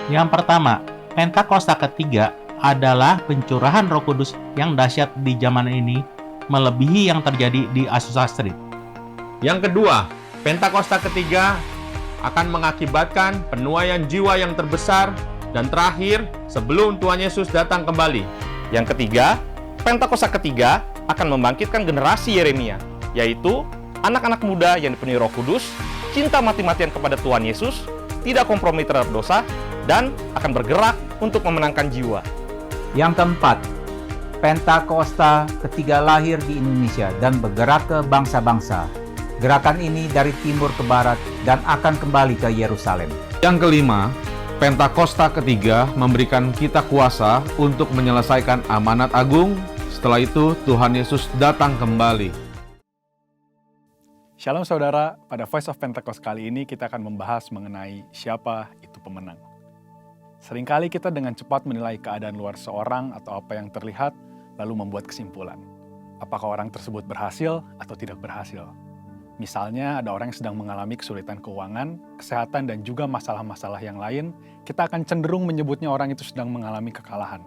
Yang pertama, Pentakosta ketiga adalah pencurahan Roh Kudus yang dahsyat di zaman ini, melebihi yang terjadi di Azusa Street. Yang kedua, Pentakosta ketiga akan mengakibatkan penuaian jiwa yang terbesar dan terakhir sebelum Tuhan Yesus datang kembali. Yang ketiga, Pentakosta ketiga akan membangkitkan generasi Yeremia, yaitu anak-anak muda yang dipenuhi Roh Kudus, cinta mati-matian kepada Tuhan Yesus, tidak kompromi terhadap dosa, dan akan bergerak untuk memenangkan jiwa. Yang keempat, Pentakosta ketiga lahir di Indonesia dan bergerak ke bangsa-bangsa. Gerakan ini dari timur ke barat dan akan kembali ke Yerusalem. Yang kelima, Pentakosta ketiga memberikan kita kuasa untuk menyelesaikan amanat agung. Setelah itu, Tuhan Yesus datang kembali. Shalom saudara, pada Voice of Pentecost kali ini kita akan membahas mengenai siapa itu pemenang. Seringkali kita dengan cepat menilai keadaan luar seorang atau apa yang terlihat, lalu membuat kesimpulan. Apakah orang tersebut berhasil atau tidak berhasil? Misalnya ada orang yang sedang mengalami kesulitan keuangan, kesehatan, dan juga masalah-masalah yang lain, kita akan cenderung menyebutnya orang itu sedang mengalami kekalahan.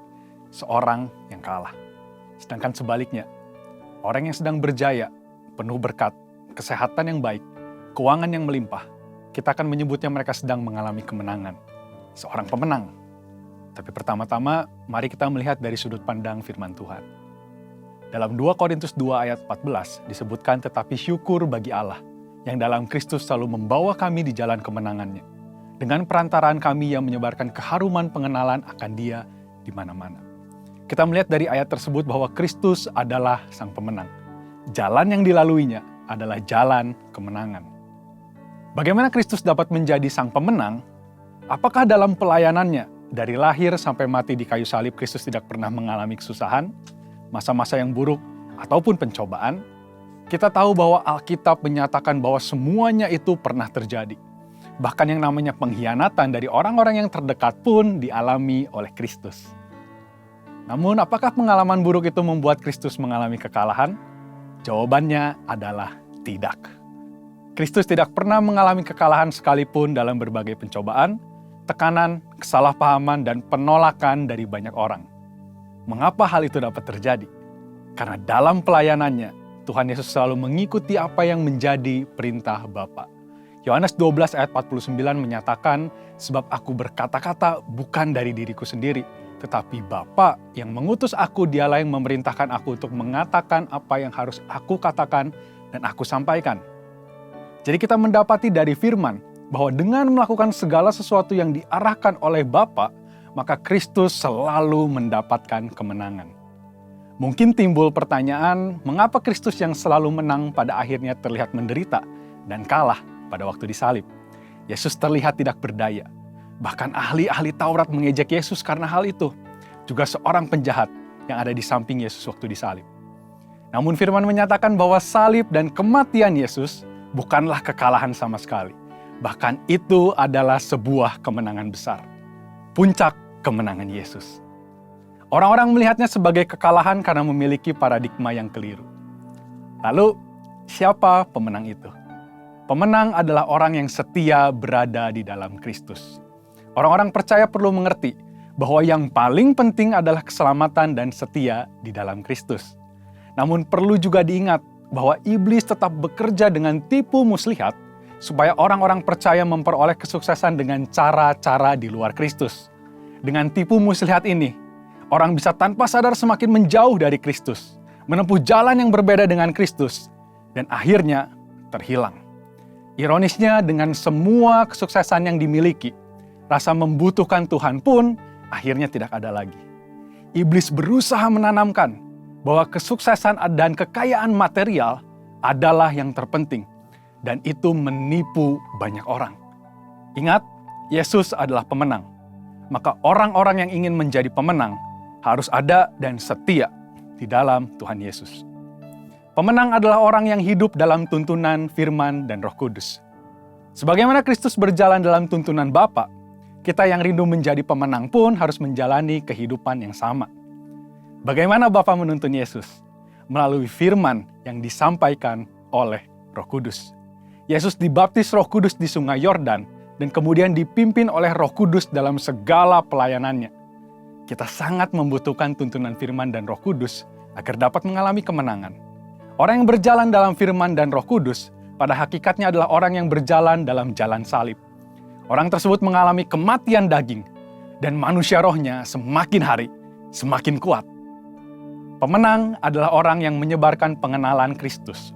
Seorang yang kalah. Sedangkan sebaliknya, orang yang sedang berjaya, penuh berkat, kesehatan yang baik, keuangan yang melimpah, kita akan menyebutnya mereka sedang mengalami kemenangan. Seorang pemenang. Tapi pertama-tama, mari kita melihat dari sudut pandang firman Tuhan. Dalam 2 Korintus 2 ayat 14 disebutkan, tetapi syukur bagi Allah, yang dalam Kristus selalu membawa kami di jalan kemenangannya. Dengan perantaraan kami yang menyebarkan keharuman pengenalan akan Dia di mana-mana. Kita melihat dari ayat tersebut bahwa Kristus adalah sang pemenang. Jalan yang dilaluinya adalah jalan kemenangan. Bagaimana Kristus dapat menjadi sang pemenang? Apakah dalam pelayanannya, dari lahir sampai mati di kayu salib, Kristus tidak pernah mengalami kesusahan, masa-masa yang buruk, ataupun pencobaan? Kita tahu bahwa Alkitab menyatakan bahwa semuanya itu pernah terjadi. Bahkan yang namanya pengkhianatan dari orang-orang yang terdekat pun dialami oleh Kristus. Namun, apakah pengalaman buruk itu membuat Kristus mengalami kekalahan? Jawabannya adalah tidak. Kristus tidak pernah mengalami kekalahan sekalipun dalam berbagai pencobaan, tekanan, kesalahpahaman, dan penolakan dari banyak orang. Mengapa hal itu dapat terjadi? Karena dalam pelayanannya, Tuhan Yesus selalu mengikuti apa yang menjadi perintah Bapa. Yohanes 12 ayat 49 menyatakan, sebab aku berkata-kata bukan dari diriku sendiri, tetapi Bapa yang mengutus aku, dialah yang memerintahkan aku untuk mengatakan apa yang harus aku katakan dan aku sampaikan. Jadi kita mendapati dari firman bahwa dengan melakukan segala sesuatu yang diarahkan oleh Bapa, maka Kristus selalu mendapatkan kemenangan. Mungkin timbul pertanyaan, mengapa Kristus yang selalu menang pada akhirnya terlihat menderita dan kalah pada waktu disalib? Yesus terlihat tidak berdaya. Bahkan ahli-ahli Taurat mengejek Yesus karena hal itu. Juga seorang penjahat yang ada di samping Yesus waktu disalib. Namun firman menyatakan bahwa salib dan kematian Yesus bukanlah kekalahan sama sekali. Bahkan itu adalah sebuah kemenangan besar. Puncak kemenangan Yesus. Orang-orang melihatnya sebagai kekalahan karena memiliki paradigma yang keliru. Lalu, siapa pemenang itu? Pemenang adalah orang yang setia berada di dalam Kristus. Orang-orang percaya perlu mengerti bahwa yang paling penting adalah keselamatan dan setia di dalam Kristus. Namun perlu juga diingat bahwa iblis tetap bekerja dengan tipu muslihat supaya orang-orang percaya memperoleh kesuksesan dengan cara-cara di luar Kristus. Dengan tipu muslihat ini, orang bisa tanpa sadar semakin menjauh dari Kristus, menempuh jalan yang berbeda dengan Kristus, dan akhirnya terhilang. Ironisnya, dengan semua kesuksesan yang dimiliki, rasa membutuhkan Tuhan pun akhirnya tidak ada lagi. Iblis berusaha menanamkan bahwa kesuksesan dan kekayaan material adalah yang terpenting, dan itu menipu banyak orang. Ingat, Yesus adalah pemenang. Maka orang-orang yang ingin menjadi pemenang harus ada dan setia di dalam Tuhan Yesus. Pemenang adalah orang yang hidup dalam tuntunan firman dan Roh Kudus. Sebagaimana Kristus berjalan dalam tuntunan Bapa, kita yang rindu menjadi pemenang pun harus menjalani kehidupan yang sama. Bagaimana Bapa menuntun Yesus? Melalui firman yang disampaikan oleh Roh Kudus. Yesus dibaptis Roh Kudus di Sungai Yordan dan kemudian dipimpin oleh Roh Kudus dalam segala pelayanannya. Kita sangat membutuhkan tuntunan firman dan Roh Kudus agar dapat mengalami kemenangan. Orang yang berjalan dalam firman dan Roh Kudus pada hakikatnya adalah orang yang berjalan dalam jalan salib. Orang tersebut mengalami kematian daging, dan manusia rohnya semakin hari semakin kuat. Pemenang adalah orang yang menyebarkan pengenalan Kristus.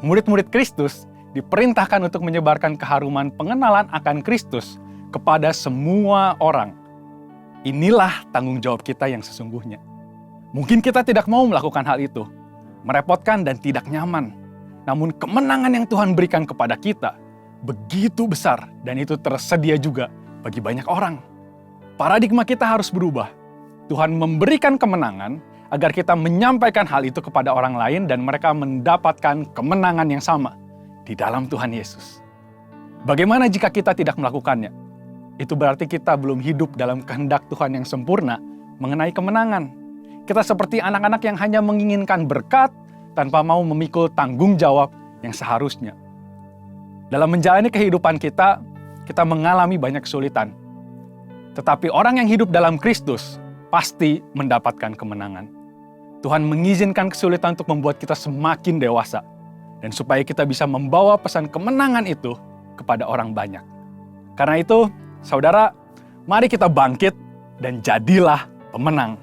Murid-murid Kristus diperintahkan untuk menyebarkan keharuman pengenalan akan Kristus kepada semua orang. Inilah tanggung jawab kita yang sesungguhnya. Mungkin kita tidak mau melakukan hal itu, merepotkan dan tidak nyaman. Namun kemenangan yang Tuhan berikan kepada kita begitu besar, dan itu tersedia juga bagi banyak orang. Paradigma kita harus berubah. Tuhan memberikan kemenangan agar kita menyampaikan hal itu kepada orang lain dan mereka mendapatkan kemenangan yang sama di dalam Tuhan Yesus. Bagaimana jika kita tidak melakukannya? Itu berarti kita belum hidup dalam kehendak Tuhan yang sempurna mengenai kemenangan. Kita seperti anak-anak yang hanya menginginkan berkat tanpa mau memikul tanggung jawab yang seharusnya. Dalam menjalani kehidupan kita mengalami banyak kesulitan. Tetapi orang yang hidup dalam Kristus pasti mendapatkan kemenangan. Tuhan mengizinkan kesulitan untuk membuat kita semakin dewasa, dan supaya kita bisa membawa pesan kemenangan itu kepada orang banyak. Karena itu, saudara, mari kita bangkit dan jadilah pemenang.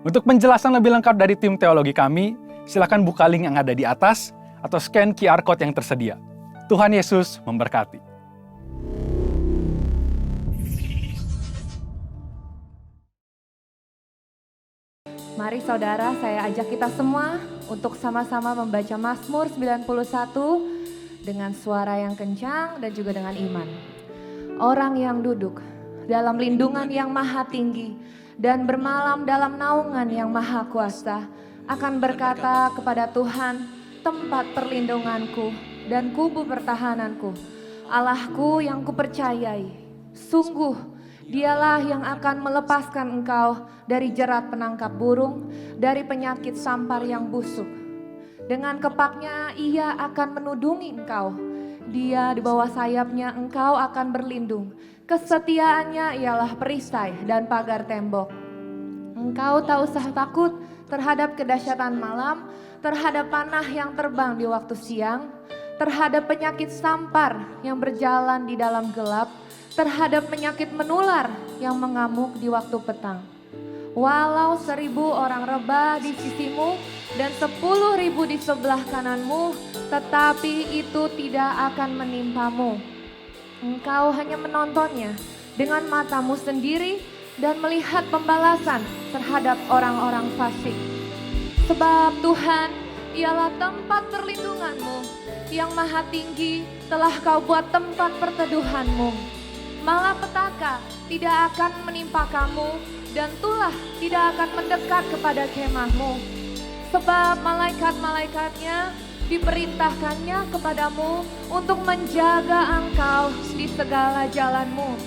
Untuk penjelasan lebih lengkap dari tim teologi kami, silakan buka link yang ada di atas atau scan QR Code yang tersedia. Tuhan Yesus memberkati. Mari saudara, saya ajak kita semua untuk sama-sama membaca Mazmur 91 dengan suara yang kencang dan juga dengan iman. Orang yang duduk dalam lindungan yang maha tinggi dan bermalam dalam naungan yang maha kuasa akan berkata kepada Tuhan, tempat perlindunganku dan kubu pertahananku, Allahku yang kupercayai. Sungguh Dialah yang akan melepaskan engkau dari jerat penangkap burung, dari penyakit sampar yang busuk. Dengan kepaknya ia akan menudungi engkau. Dia di bawah sayapnya engkau akan berlindung. Kesetiaannya ialah perisai dan pagar tembok. Engkau tak usah takut terhadap kedahsyatan malam, terhadap panah yang terbang di waktu siang, terhadap penyakit sampar yang berjalan di dalam gelap, terhadap penyakit menular yang mengamuk di waktu petang. Walau 1.000 orang rebah di sisimu dan 10.000 di sebelah kananmu, tetapi itu tidak akan menimpamu. Engkau hanya menontonnya dengan matamu sendiri dan melihat pembalasan terhadap orang-orang fasik. Sebab Tuhan ialah tempat perlindunganmu, yang maha tinggi telah kau buat tempat perteduhanmu. Malapetaka tidak akan menimpa kamu dan tulah tidak akan mendekat kepada kemahmu. Sebab malaikat-malaikatnya diperintahkannya kepadamu untuk menjaga engkau di segala jalanmu.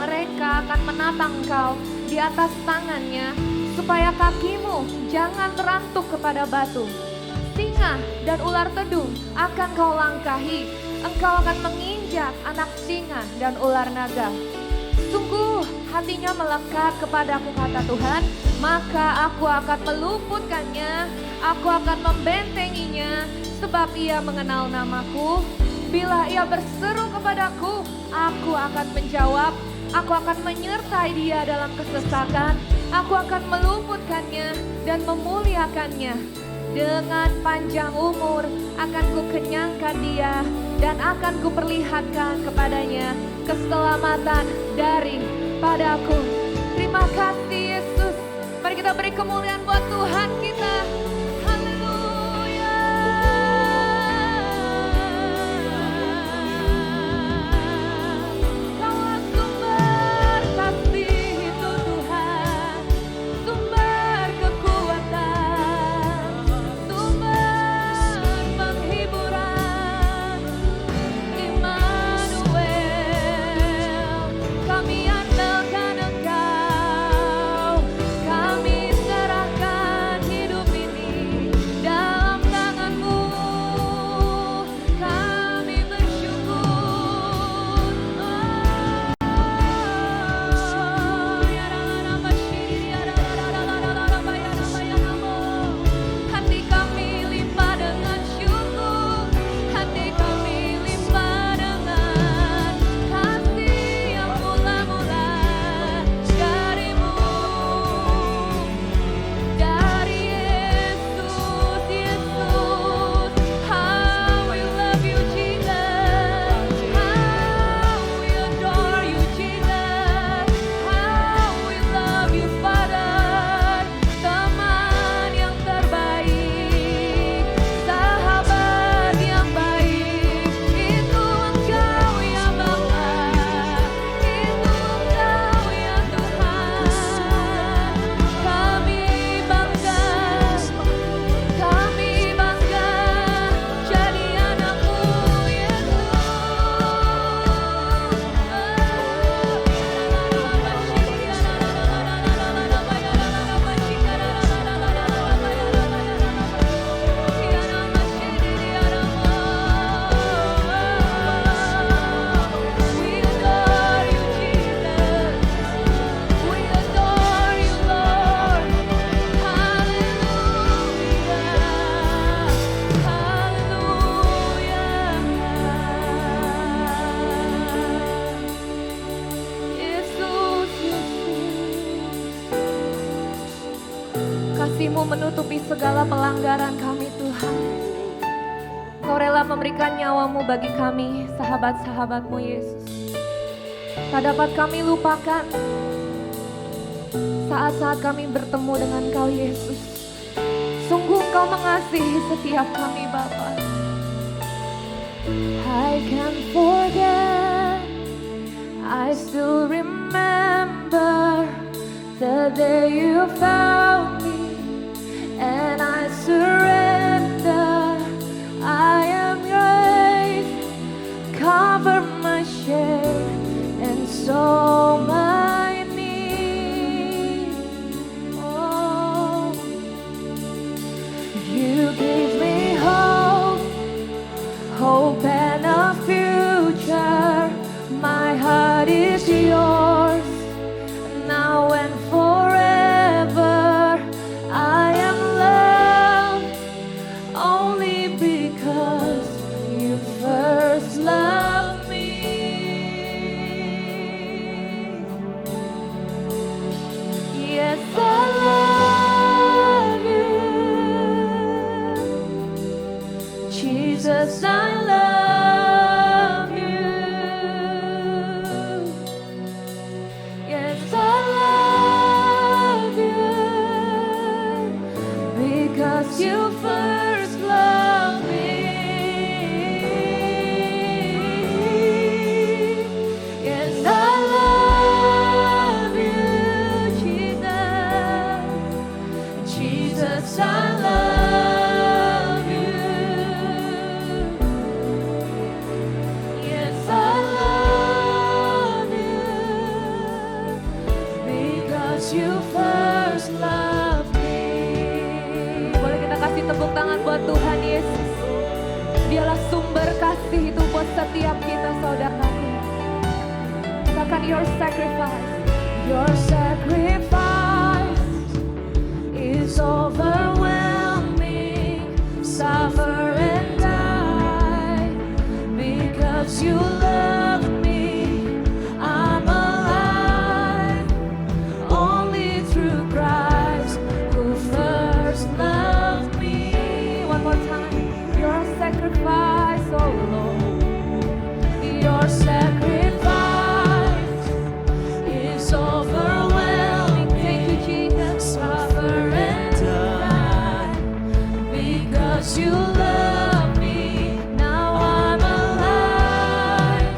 Mereka akan menatang engkau di atas tangannya supaya kakimu jangan terantuk kepada batu. Singa dan ular tedung akan kau langkahi. Engkau akan menginjak anak singa dan ular naga. Sungguh hatinya melekat kepadaku, kata Tuhan, maka aku akan meluputkannya, aku akan membentenginya, sebab ia mengenal namaku. Bila ia berseru kepadaku, aku akan menjawab, aku akan menyertai dia dalam kesesakan, aku akan meluputkannya dan memuliakannya. Dengan panjang umur akan kukenyangkan dia dan akan kuperlihatkan kepadanya keselamatan daripadaku. Terima kasih Yesus. Mari kita beri kemuliaan buat Tuhan kita. Haleluya. Kaulah sumber kasih itu Tuhan, sumber kekuatan, sumber penghiburan. Immanuel, kami andalkan Engkau, kami serahkan hidup ini dalam tangan-Mu. Kami bersyukur. Hati kami limpah dengan syukur, hati kami limpah dengan kasih yang mula-mula dari-Mu, dari Yesus, Yesus. How we love you Jesus, how we adore you Jesus, how we love you Father. Teman yang terbaik, sahabat yang baik, itu Engkau ya Bapa, itu Engkau ya Tuhan. Kami bangga jadi anak-Mu We adore you Jesus, we adore you Lord. Haleluya, Yesus, kasih-Mu menutupi segala pelanggaran kami Tuhan. Kau rela memberikan nyawa-Mu bagi kami, sahabat-sahabat-Mu Yesus. Tak dapat kami lupakan saat-saat kami bertemu dengan Kau Yesus. Sungguh Kau mengasihi setiap kami Bapa. I can't forget. I still remember the day you found me, and I surrender. I am yours. Cover my shame and so my need. Oh, you gave me hope, hope and a future. My heart is yours, now and forever. I am loved only because you first loved me. Yes, I love you, Jesus, I love you. Yes, I love you because you first loved me. Yes, I love you, Jesus. Jesus, I love you. Yes, I love you because you first loved me. Boleh kita kasih tepuk tangan buat Tuhan Yesus. Dialah sumber kasih itu buat setiap kita, saudaraku. Katakan your sacrifice is overwhelming. Suffer and die because you love me. I'm alive only through Christ who first loved me. One more time. Your sacrifice, oh Lord. Your sacrifice is overwhelming. Thank you, Jesus. Suffer and die because you love me. Now I'm alive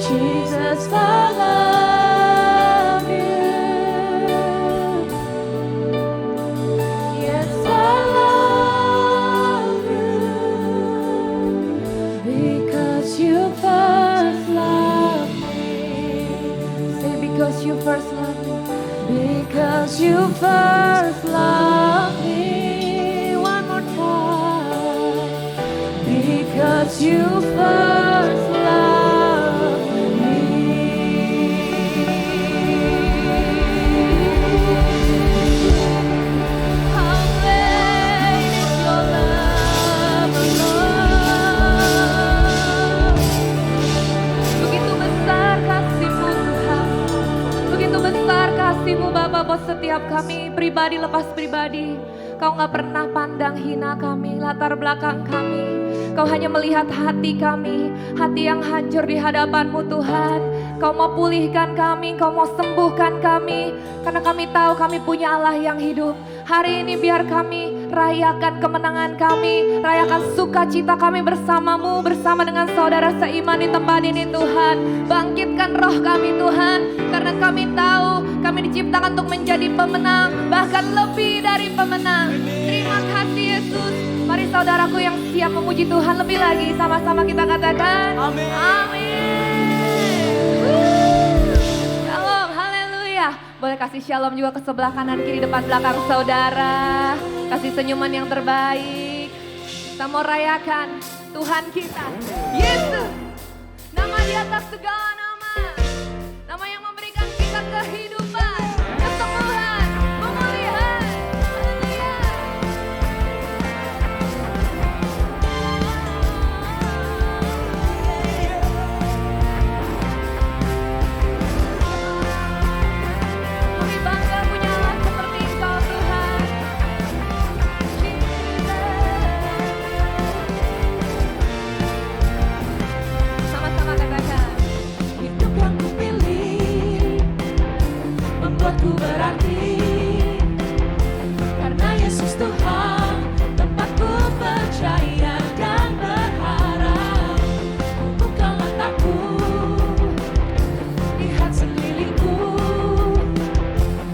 Jesus, I love you. Yes, I love you. Because you first loved me. Say, because you first loved me. Because you first loved me. One more time. Because you first loved me. How great is your love, Lord. Begitu besar kasih-Mu Tuhan. Begitu besar kasih-Mu Bapa buat setiap kami, pribadi lepas pribadi. Kau gak pernah pandang hina kami, latar belakang kami. Kau hanya melihat hati kami, hati yang hancur di hadapan-Mu Tuhan. Kau mau pulihkan kami, Kau mau sembuhkan kami. Karena kami tahu kami punya Allah yang hidup. Hari ini biar kami rayakan kemenangan kami, rayakan sukacita kami bersama-Mu, bersama dengan saudara seiman di tempat ini Tuhan. Bangkitkan roh kami Tuhan, karena kami tahu kami diciptakan untuk menjadi pemenang, bahkan lebih dari pemenang. Terima kasih Yesus. Mari saudaraku yang siap memuji Tuhan lebih lagi, sama-sama kita katakan amin. Amin. Shalom, haleluya. Boleh kasih shalom juga ke sebelah kanan, kiri, depan, belakang saudara. Kasih senyuman yang terbaik. Kita mau rayakan Tuhan kita, Yesus. Nama di atas segala nama. Nama yang memberikan kita kehidupan, kesembuhan, pemulihan. Haleluya. Kami bangga punya Allah seperti Engkau Tuhan. Sama-sama katakan. Hidup yang kupilih membuatku berarti, karena Yesus Tuhan tempatku percaya dan berharap. Bukan mataku lihat sekelilingku,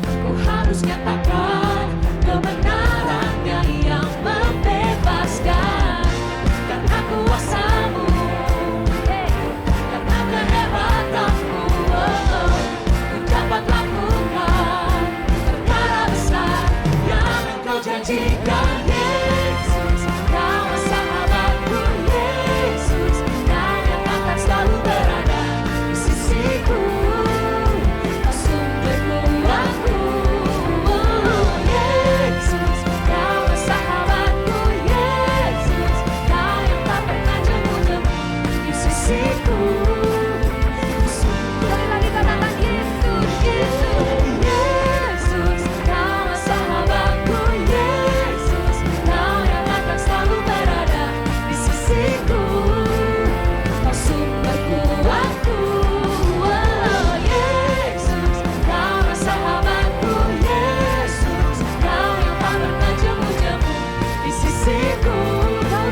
ku harus nyatakan kebenarannya yang membebaskan. Karena kuasa-Mu, karena kehebatan-Mu, ku dapat lakukan perkara besar yang Engkau janjikan. Yesus, Kau sahabatku. Yesus, Kau yang akan selalu berada di sisiku. Kau sumber kuatku. Yesus, Kau sahabatku. Yesus, Kau yang tak pernah jemu-jemu di sisiku. Sekali lagi katakan Yesus, Yesus, Yesus, Kau sahabatku. Yesus, Kau yang akan selalu berada di sisiku. Kau sumber kuatku. Yesus, Kau sahabatku. Yesus, Kau yang tak pernah jemu-jemu di sisiku. Kau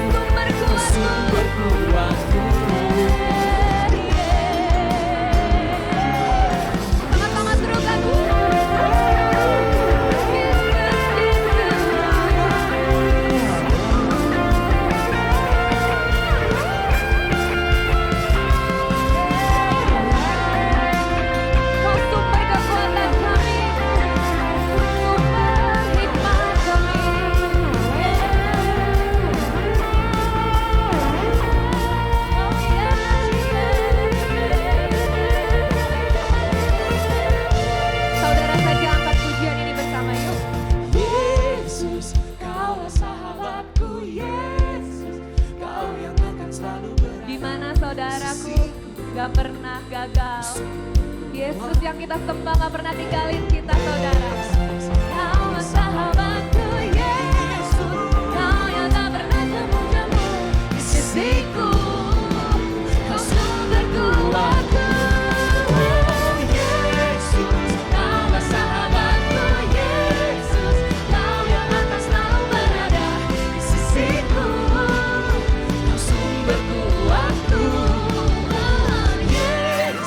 sumber kuatku. Sama-sama serukan. Kau sumber kekuatan kami, sumber hikmat kami. Saudara saja angkat pujian ini bersama yuk. Yesus, Kau sahabatku. Yesus, Kau yang akan selalu berada. Di mana saudaraku gak pernah gagal. Yesus yang kita sembah gak pernah tinggalin kita saudara. Kau sahabatku. Yesus, Kau yang tak pernah jemu-jemu di sisiku. Kau sumber kuatku. Yesus, Kau sahabatku. Yesus, Kau yang akan selalu berada di sisiku. Kau sumber kuatku. Yesus,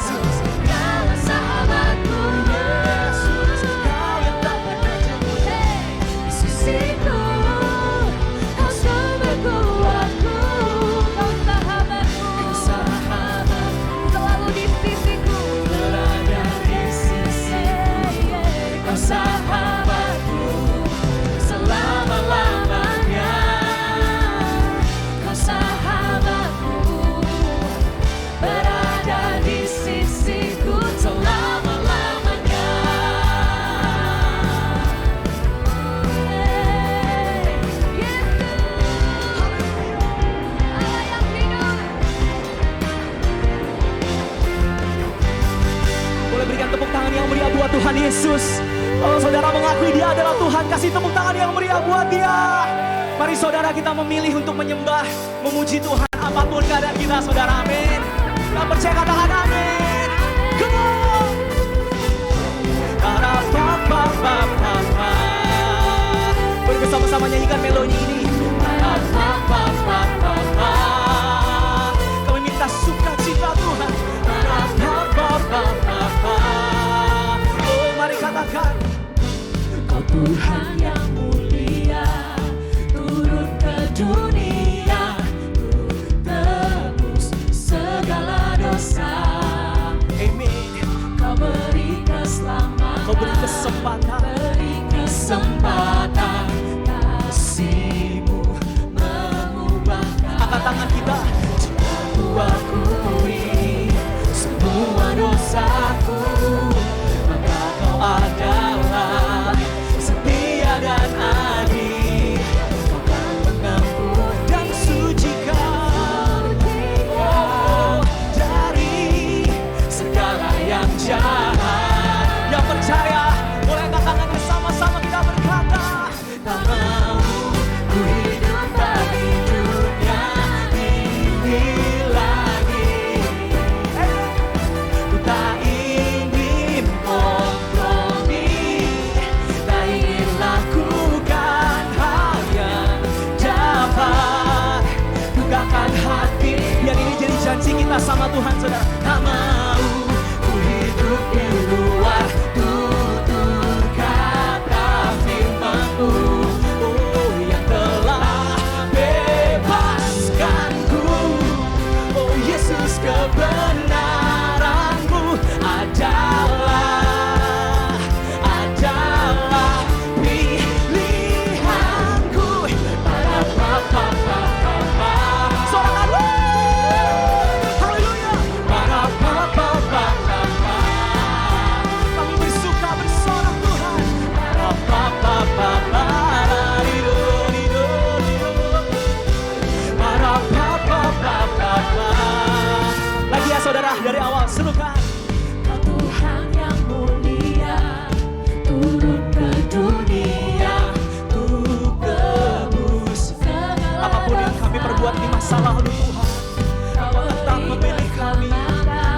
Tuhan Yesus. Kalau saudara mengakui Dia adalah Tuhan, kasih tepuk tangan yang meriah buat Dia. Mari saudara kita memilih untuk menyembah, memuji Tuhan apapun keadaan kita, saudara. Amin. Kita percaya, katakan amin. Come on. Mari bersama-sama nyanyikan melodi ini. Kami minta sukacita Tuhan. Oh, mari katakan, Kau Tuhan yang mulia, turun ke dunia, tebus segala dosa. Amin. Kau beri keselamatan, Kau beri kesempatan, kasih-Mu mengubahkan. Angkat tangan kita. Aku akui semua dosaku, maka Kau adalah setia dan adil. Kau kan mengampuni dan sucikan, oh, dari segala yang jahat. Yang percaya boleh angkat tangan bersama-sama kita berkata, tak mau ku hidup bagi dunia ini lagi. Ku tak ingin kompromi, tak ingin lakukan hal yang dapat dukakan hati. Biar ini jadi janji kita sama Tuhan, saudara. Tak mau ku hidup di luar tutur kata firman-Mu, oh, yang telah bebaskanku. Oh Yesus, kebenaran-Mu adalah pilihanku. Sorangan, haleluya. Kami bersuka bersorak Tuhan. Lagi ya saudara, dari awal serukan. Kau Tuhan yang mulia, turun ke dunia, untuk tebus apapun yang kami perbuat di masa lalu Tuhan. Kau tetap memilih kami,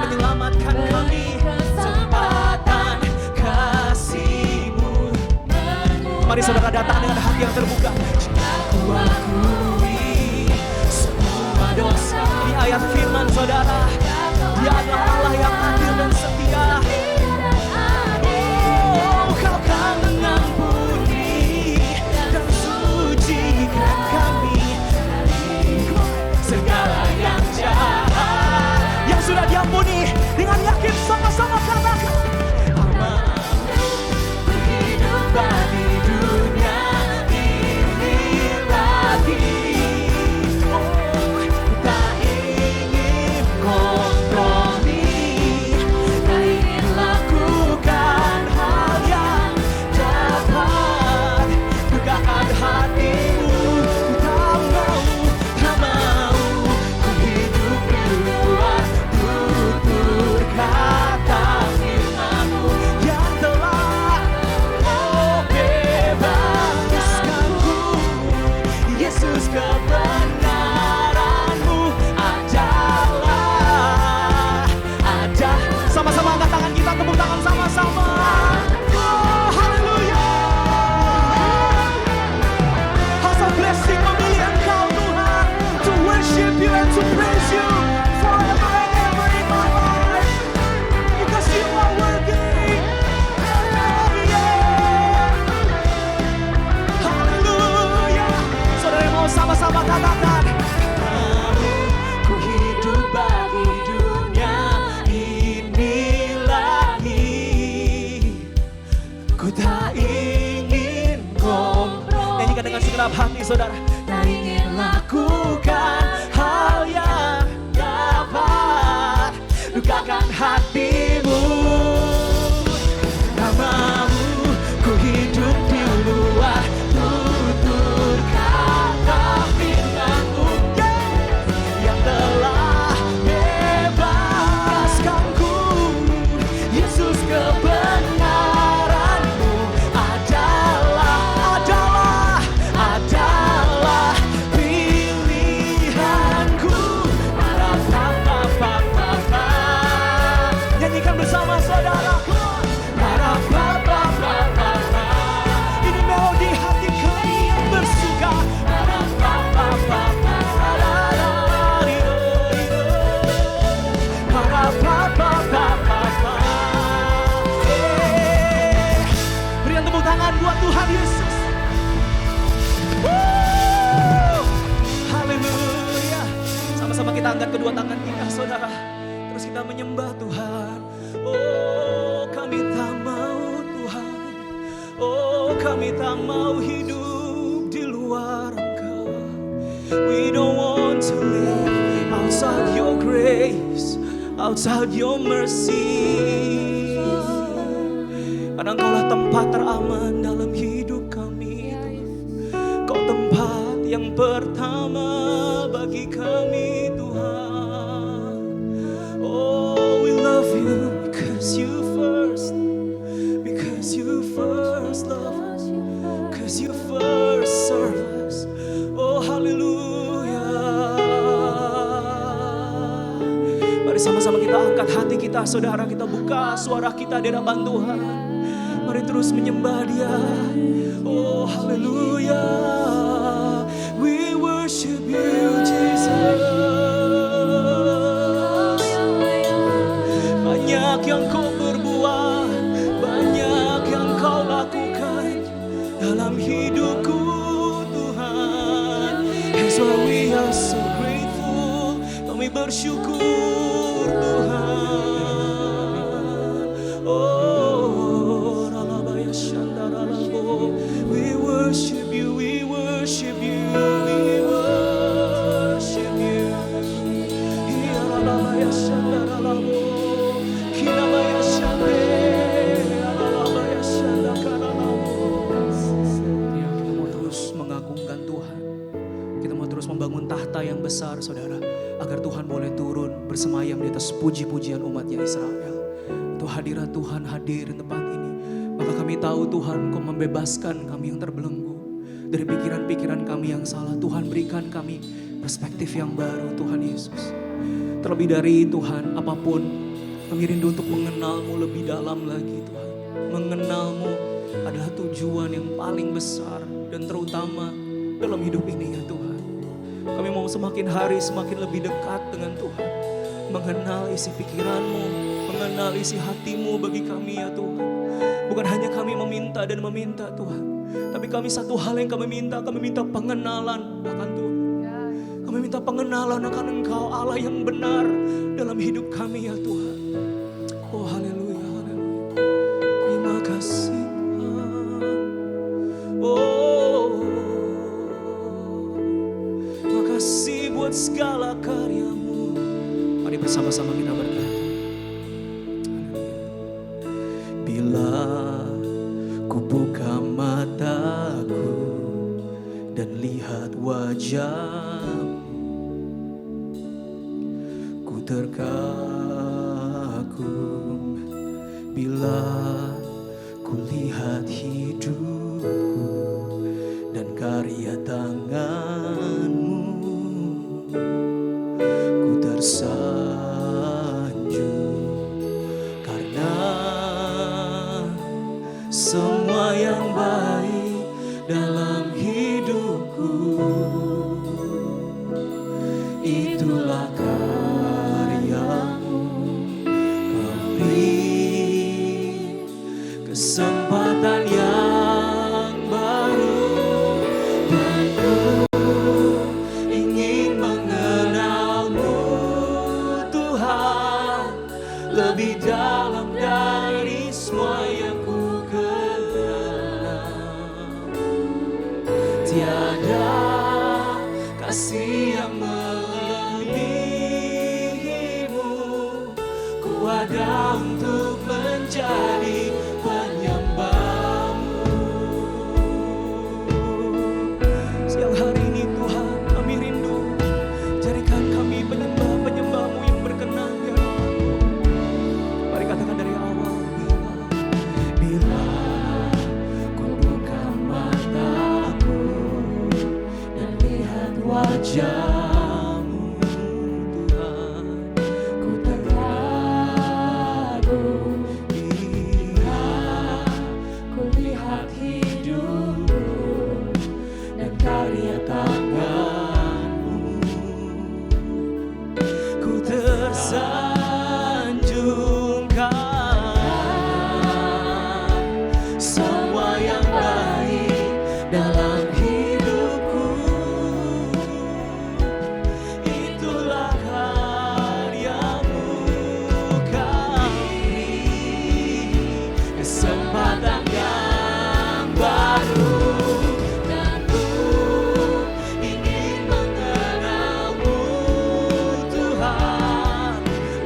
menyelamatkan kami. Kesempatan kasih-Mu. Mari saudara datang dengan hati yang terbuka. Aku akui semua dosa. Ini ayat firman saudara. Dia adalah Allah yang adil dan setia. Oh, Kau kan mengampuni dan sucikan kami dari segala yang jahat. Yang sudah diampuni, dengan yakin sama-sama katakan, aman ku hidup bagi dunia ini lagi. Oh, tak ingin kompromi, tak ingin lakukan hal yang dapat dukakan hati-Mu. Tak mau ku hidup di luar tutur kata firman-Mu yang telah bebaskanku. Yesus, kebenaran-Mu adalah ada. Sama-sama angkat tangan kita, tepuk tangan sama-sama. Oh, haleluya. House of blessing memilih Engkau Tuhan, to worship You and to praise You forever and ever in my life, because You are worthy. Yeah. Haleluya. Saudara mau sama-sama katakan, ku hidup bagi dunia ini lagi. Ku tak ingin kompromi. Nyanyikan dengan segenap hati saudara. Tak ingin lakukan hal yang dapat dukakan hati-Mu. Tak mau ku hidup di luar tutur kata firman-Mu, yang telah bebaskanku. Yesus, kebenaran Sama-sama kita angkat kedua tangan kita, saudara. Terus kita menyembah Tuhan. Oh, kami tak mau Tuhan. Oh, kami tak mau hidup di luar Engkau. We don't want to live outside your grace, outside your mercy. Karena Engkaulah tempat teraman dalam hidup kami. Kau tempat yang pertama bagi kami, Tuhan. Oh, we love you because you first love us, because you first serve us. Oh, hallelujah. Mari sama-sama kita angkat hati kita, saudara. Kita buka suara kita di hadapan Tuhan. Mari terus menyembah Dia. Oh, hallelujah. We worship you, Jesus. Banyak yang Kau berbuat, banyak yang Kau lakukan dalam hidupku, Tuhan. That's why we are so grateful. Kami bersyukur, Tuhan. Oh, ralabaya shandaralabo. We worship you, we worship you, we worship you. Ya ralabaya shandaralabo. Kirabaya shande, ralabaya shandakaralabo. Kita mau terus mengagungkan Tuhan. Kita mau terus membangun tahta yang besar, saudara, agar Tuhan boleh turun bersemayam di atas puji-pujian umatnya Israel. Tuh hadirat Tuhan hadir di tempat ini. Maka kami tahu Tuhan Kau membebaskan kami yang terbelenggu dari pikiran-pikiran kami yang salah. Tuhan berikan kami perspektif yang baru, Tuhan Yesus. Terlebih dari Tuhan, apapun kami rindu untuk mengenal-Mu lebih dalam lagi, Tuhan. Mengenal-Mu adalah tujuan yang paling besar dan terutama dalam hidup ini, ya Tuhan. Kami mau semakin hari semakin lebih dekat dengan Tuhan. Mengenal isi pikiran-Mu, mengenal isi hati-Mu bagi kami, ya Tuhan. Bukan hanya kami meminta dan meminta, Tuhan, tapi kami satu hal yang kami minta pengenalan akan Tuhan. Kami minta pengenalan akan Engkau, Allah yang benar dalam hidup kami, ya Tuhan. Oh, haleluya, haleluya. Terima kasih, Tuhan. Oh, terima kasih buat segala karya-Mu. Mari bersama-sama kita berkata. Bila ku buka mataku dan lihat wajah-Mu, ku terkagum. Bila ku lihat hidupku dan karya tangan-Mu, ku tersanjung karena semua yang baik dalam hidupku itulah karya-Mu. Kau beri kesempatan yang baru dan ku ingin mengenal-Mu, Tuhan, lebih dalam dari semua yang ku kenal. Tiada kasih yang melebihi-Mu. Ku ada untuk menjadi penyembah-Mu. Siang hari ini Tuhan, kami rindu, jadikan kami penyembah-penyembah-Mu yang berkenan di hadapan-Mu. Mari katakan dari awal. Bila ku buka mataku dan lihat wajah-Mu, Tuhan, ku terkagum. Bila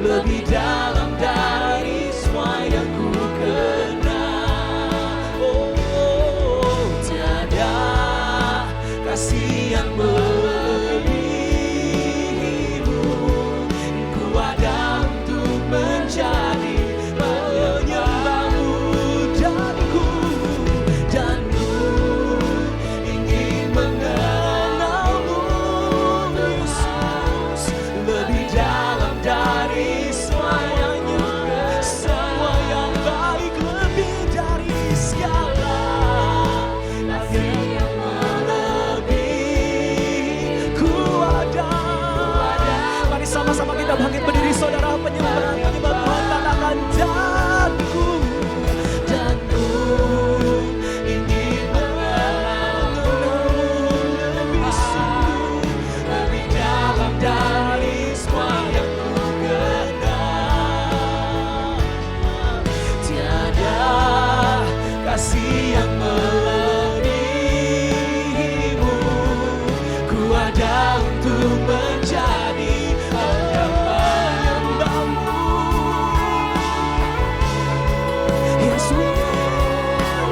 lebih dalam dari semua yang ku kenal. Oh, tiada kasih yang melebihimu. Ku ada untuk menjadi penyembahmu, dan ku ingin mengenalmu, Yesus, lebih dalam dari semuanya, semua yang baik, lebih dari segala kasih yang melebihi. Ku ada. Mari sama-sama kita bangkit berdiri, saudara, penyembah Tuhan, katakan dan ku ingin mengenalmu lebih sungguh, lebih dalam dari semua yang ku kenal. Tiada kasih yang melebihimu. Ku ada untuk menjadi penyembahmu. Yes, we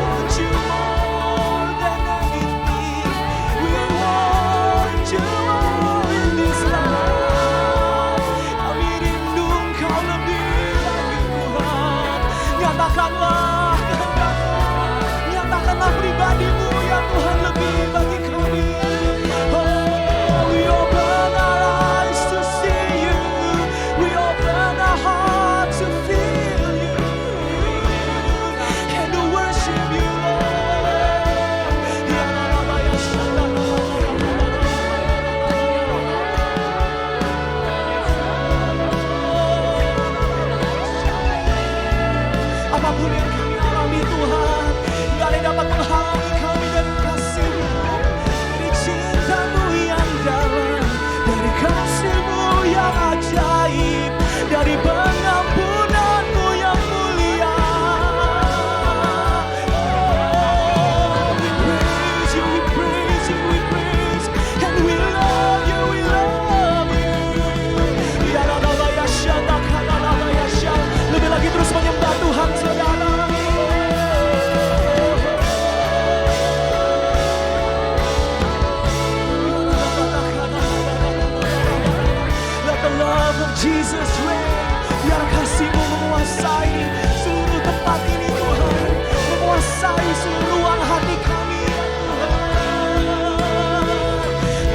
want you more than anything. We want you more in this life. Kami rindu Engkau lebih lagi, Tuhan. Nyatakanlah kehendak-Mu, nyatakanlah pribadi-Mu ya Tuhan lebih bagi kami. Oh, we open our eyes to see you. We open our heart to feel you and to worship you, Lord. Ya Rabba, ya Shalom. Apapun yang kami alami, Tuhan, gak ada yang dapat menghalangi kami dari kasih-Mu, dari cinta-Mu yang dalam, dari kasih-Mu yang ajaib, dari pengampunan-Mu yang mulia. Oh, we praise you, we praise you, we praise, and we love you, we love you. Ya Rabba, ya Shalom, ya Shalom. Lebih lagi terus menyembah Tuhan, saudara. Let the love of Jesus reign. Biar kasih-Mu menguasai seluruh tempat ini, Tuhan. Menguasai seluruh ruang hati kami, ya Tuhan.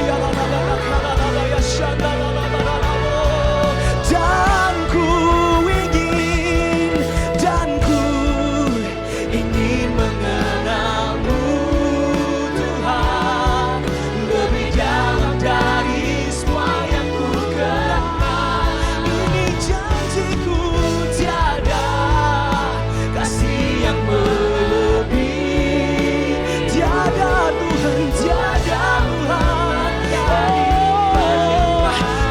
Ya Rabba, ya Shalom. Dan ku ingin mengenalmu, Tuhan, lebih dalam dari semua yang ku kenal. Ini janjiku, tiada kasih yang melebihi. Tiada Tuhan, tiada Tuhan. Oh,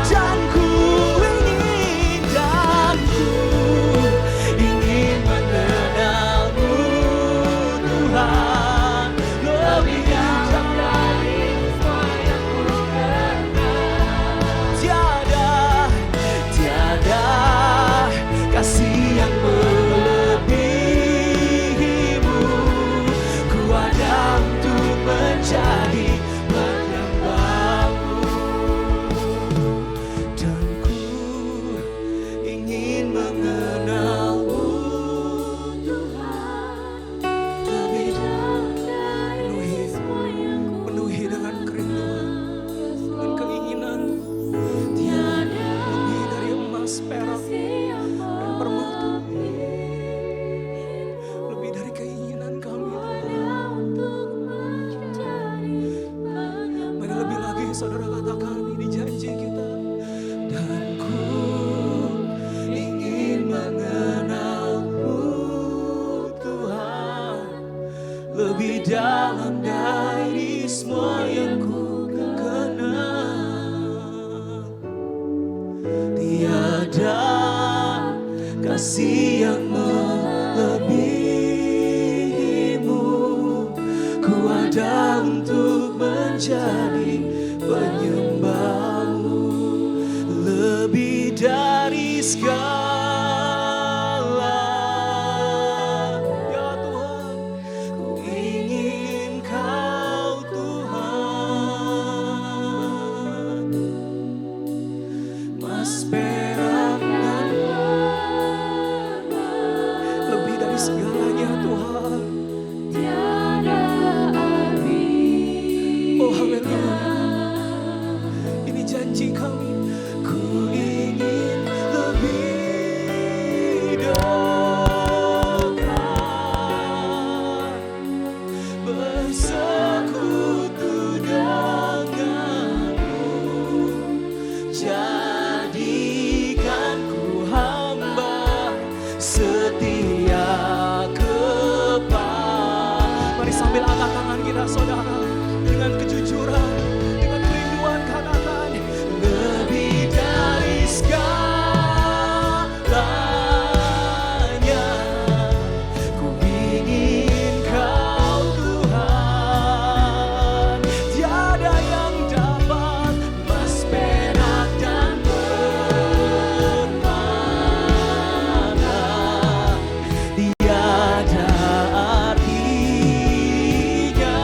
dan ku ingin mengenalmu, Tuhan, lebih dalam dari semua yang ku kenal. Tiada kasih yang melebihimu. Ku ada untuk menjadi penyembahmu, dan ku ingin mengenalmu, Tuhan, lebih dalam dari semua yang ku penuhi dengan kerinduan, dengan keinginan. Tiada lebih dari emas, perak, dan permata, lebih dari keinginan kami, Mari lebih lagi, saudara, katakan ini janji kita. Dan ku ingin mengenalmu, Tuhan, lebih dalam dari semua yang ku kenal. Tiada kasih yang melebihimu. Ku ada untuk menjadi penyembahmu, lebih dari segala. Ya Tuhan, ku ingin Kau Tuhan, emas perak dan lebih dari segalanya Tuhan. Oh haleluya, ini janji kami. Ku ingin lebih dekat, bersekutu denganmu. Jadikan ku hamba setia kepada. Mari sambil angkat tangan kita saudara, dengan kejujuran, dengan kerinduan katakan, lebih dari segalanya, ku ingin Kau Tuhan. Tiada yang dapat emas, perak dan permata, tiada artinya.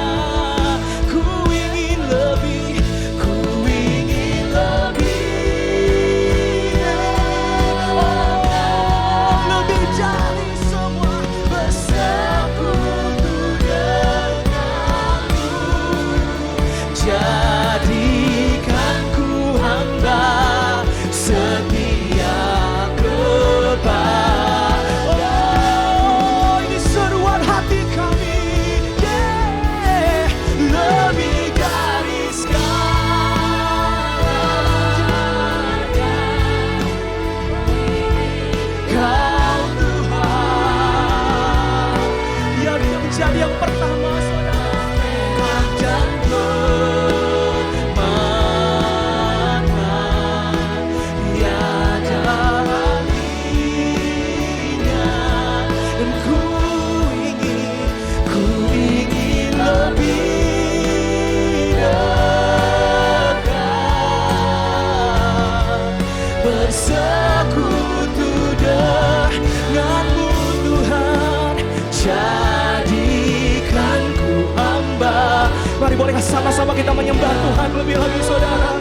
Ku ingin lebih, ku ingin lebih, lebih dari semua, bersekutu denganmu. Jadikan ku hamba setia kepada. Oh, ini seruan hati kami. Yeah. Lebih dari segalanya, Kau Tuhan. Biar dia menjadi yang pertama saudara. Dan permata, tiada artinya. Dan ku ingin lebih dekat, bersekutu denganmu Tuhan. Jadikan ku hamba. Mari bolehkah sama-sama kita menyembah Tuhan lebih lagi saudara.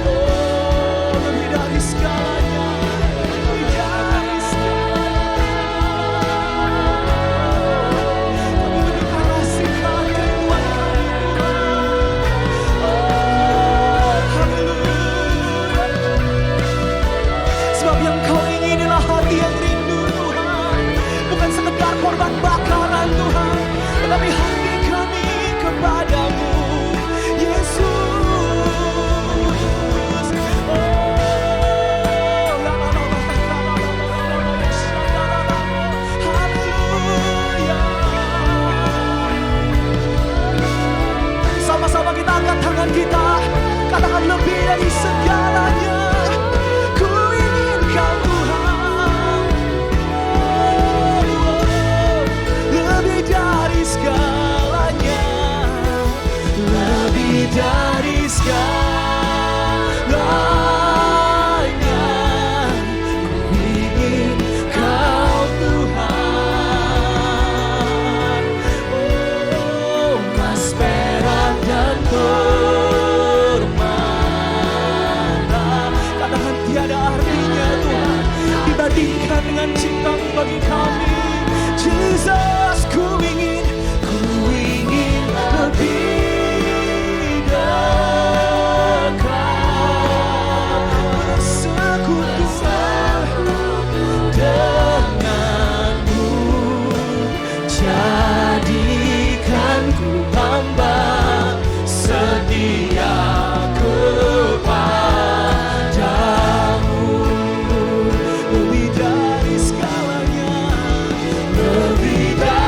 Oh, lebih dari segalanya, lebih dari segalanya. Kami mendeklarasikan kerinduan kami Tuhan. Oh, haleluya. Sebab yang Kau ingin adalah hati yang rindu Tuhan. Bukan sekedar korban bakaran Tuhan, tetapi hati kami kepadamu Yesus. Haleluya. Sama-sama kita angkat tangan kita, katakan lebih dari segalanya. Ku ingin Kau Tuhan. Lebih dari segalanya, lebih dari segalanya. Ku ingin Kau Tuhan. Oh, emas, perak dan permata, katakan tiada artinya Tuhan dibandingkan dengan cinta-Mu bagi kami. Jesus, ku ingin lebih dekat, bersekutu denganmu. Jadikan ku hamba setia kepadamu. Lebih dari segalanya, lebih dari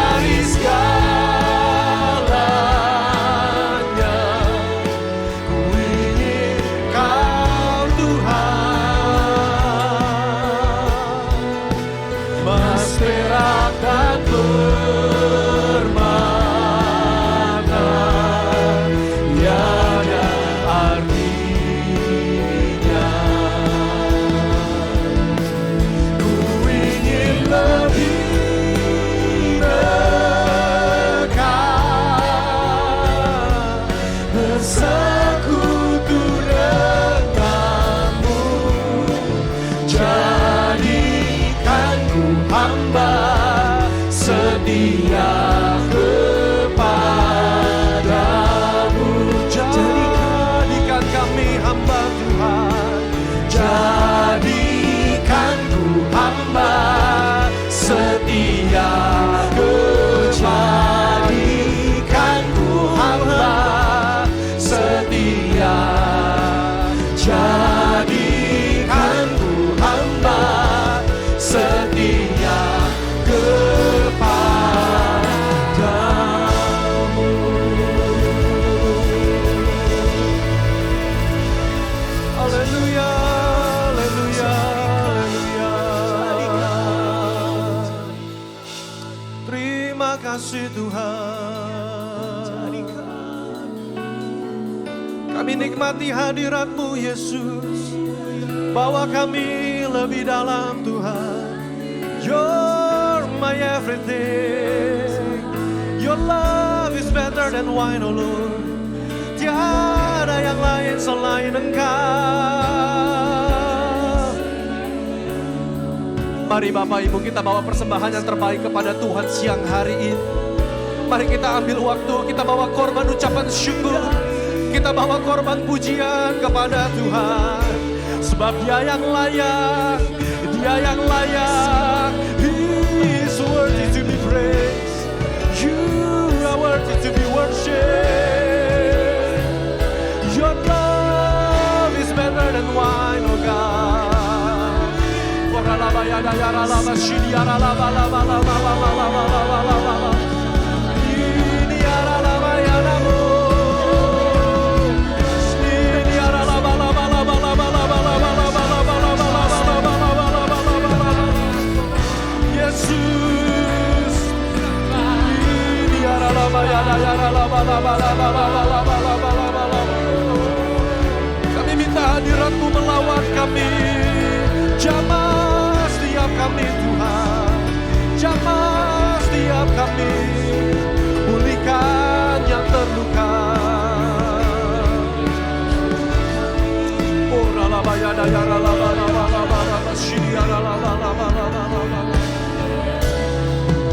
Haleluya, haleluya, haleluya. Terima kasih Tuhan. Kami nikmati hadirat-Mu Yesus. Bawa kami lebih dalam Tuhan. You're my everything. Your love is better than wine, oh Lord. Tiada yang lain selain Engkau. Mari Bapak Ibu kita bawa persembahan yang terbaik kepada Tuhan siang hari ini. Mari kita ambil waktu, kita bawa korban ucapan syukur. Kita bawa korban pujian kepada Tuhan. Sebab Dia yang layak, Dia yang layak. He is worthy to be praised. You are worthy to be worshipped. Your love is better than wine, oh God. Koralaba yada yara laba shidi yara laba laba laba laba laba laba laba. Ini yara laba yara mo. Ini yara laba laba laba laba laba laba laba laba laba laba laba laba laba. Yesus. Ini yara laba yara yara laba laba laba laba laba laba laba laba. Kami minta hadirat-Mu melawat kami. Jamah setiap kami Tuhan. Jamah setiap kami. Pulihkan yang terluka. Oh ralaba yada yara laba laba laba laba shidi yara laba laba laba laba.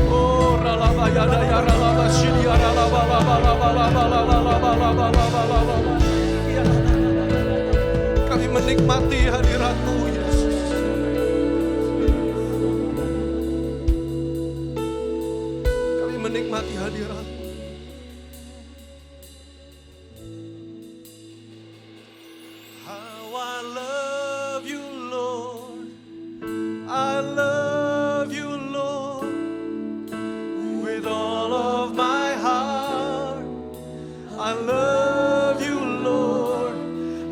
Oh ralaba yada yara laba shidi yara laba laba laba laba laba laba laba laba laba. Kami menikmati hadirat-Mu Yesus. Kami menikmati hadirat-Mu. How I love you Lord, I love you Lord, with all of my heart. I love you Lord,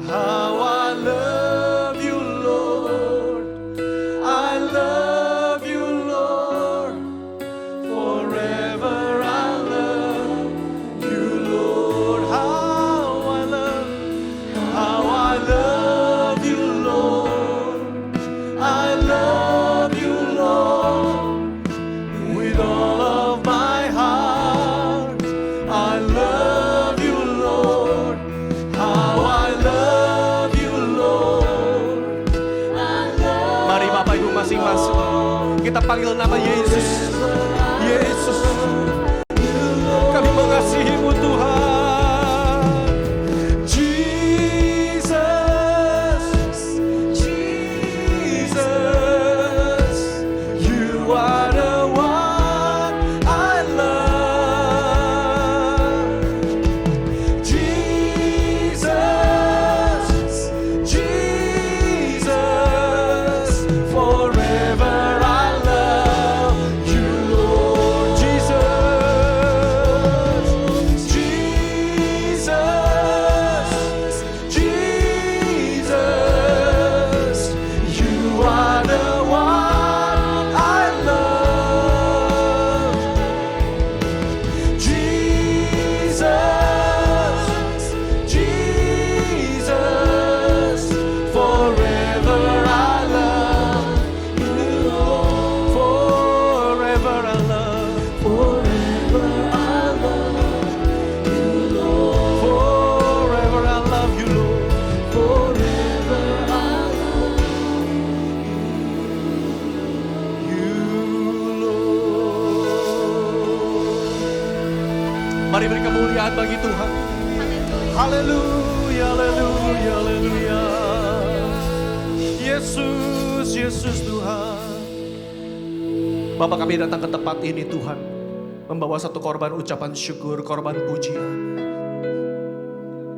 how I love you Lord, I love you Lord, forever I love you Lord, how I love you Lord, I love you Lord, with all of my heart. I love you Lord, how I love you Lord. Mari Bapak Ibu masing-masing kita panggil nama Yesus. Yesus, kami mengasihi-Mu Tuhan. Jesus, Jesus, You are the one I love. Jesus, Jesus, forever I love you, Lord. Jesus, Jesus, Jesus, You are the one I love. Jesus, Jesus, forever I love you, Lord. Forever I love, forever I love you, Lord. Forever I love you, Lord. Forever I love you, Lord. Mari beri kemuliaan bagi Tuhan. Haleluya, haleluya, haleluya. Yesus, Yesus Tuhan. Bapak kami datang ke tempat ini Tuhan. Membawa satu korban ucapan syukur, korban pujian.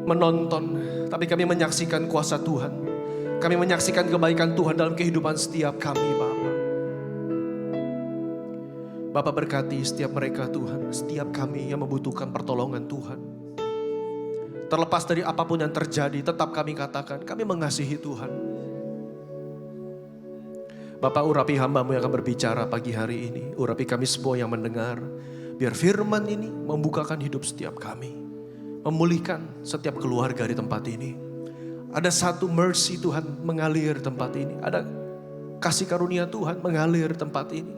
Menonton, tapi kami menyaksikan kuasa Tuhan. Kami menyaksikan kebaikan Tuhan dalam kehidupan setiap kami Bapak. Bapak berkati setiap mereka Tuhan, setiap kami yang membutuhkan pertolongan Tuhan. Terlepas dari apapun yang terjadi, tetap kami katakan, kami mengasihi Tuhan. Bapak, urapi hamba-Mu yang akan berbicara pagi hari ini. Urapi kami semua yang mendengar. Biar firman ini membukakan hidup setiap kami. Memulihkan setiap keluarga di tempat ini. Ada satu mercy Tuhan mengalir tempat ini. Ada kasih karunia Tuhan mengalir tempat ini.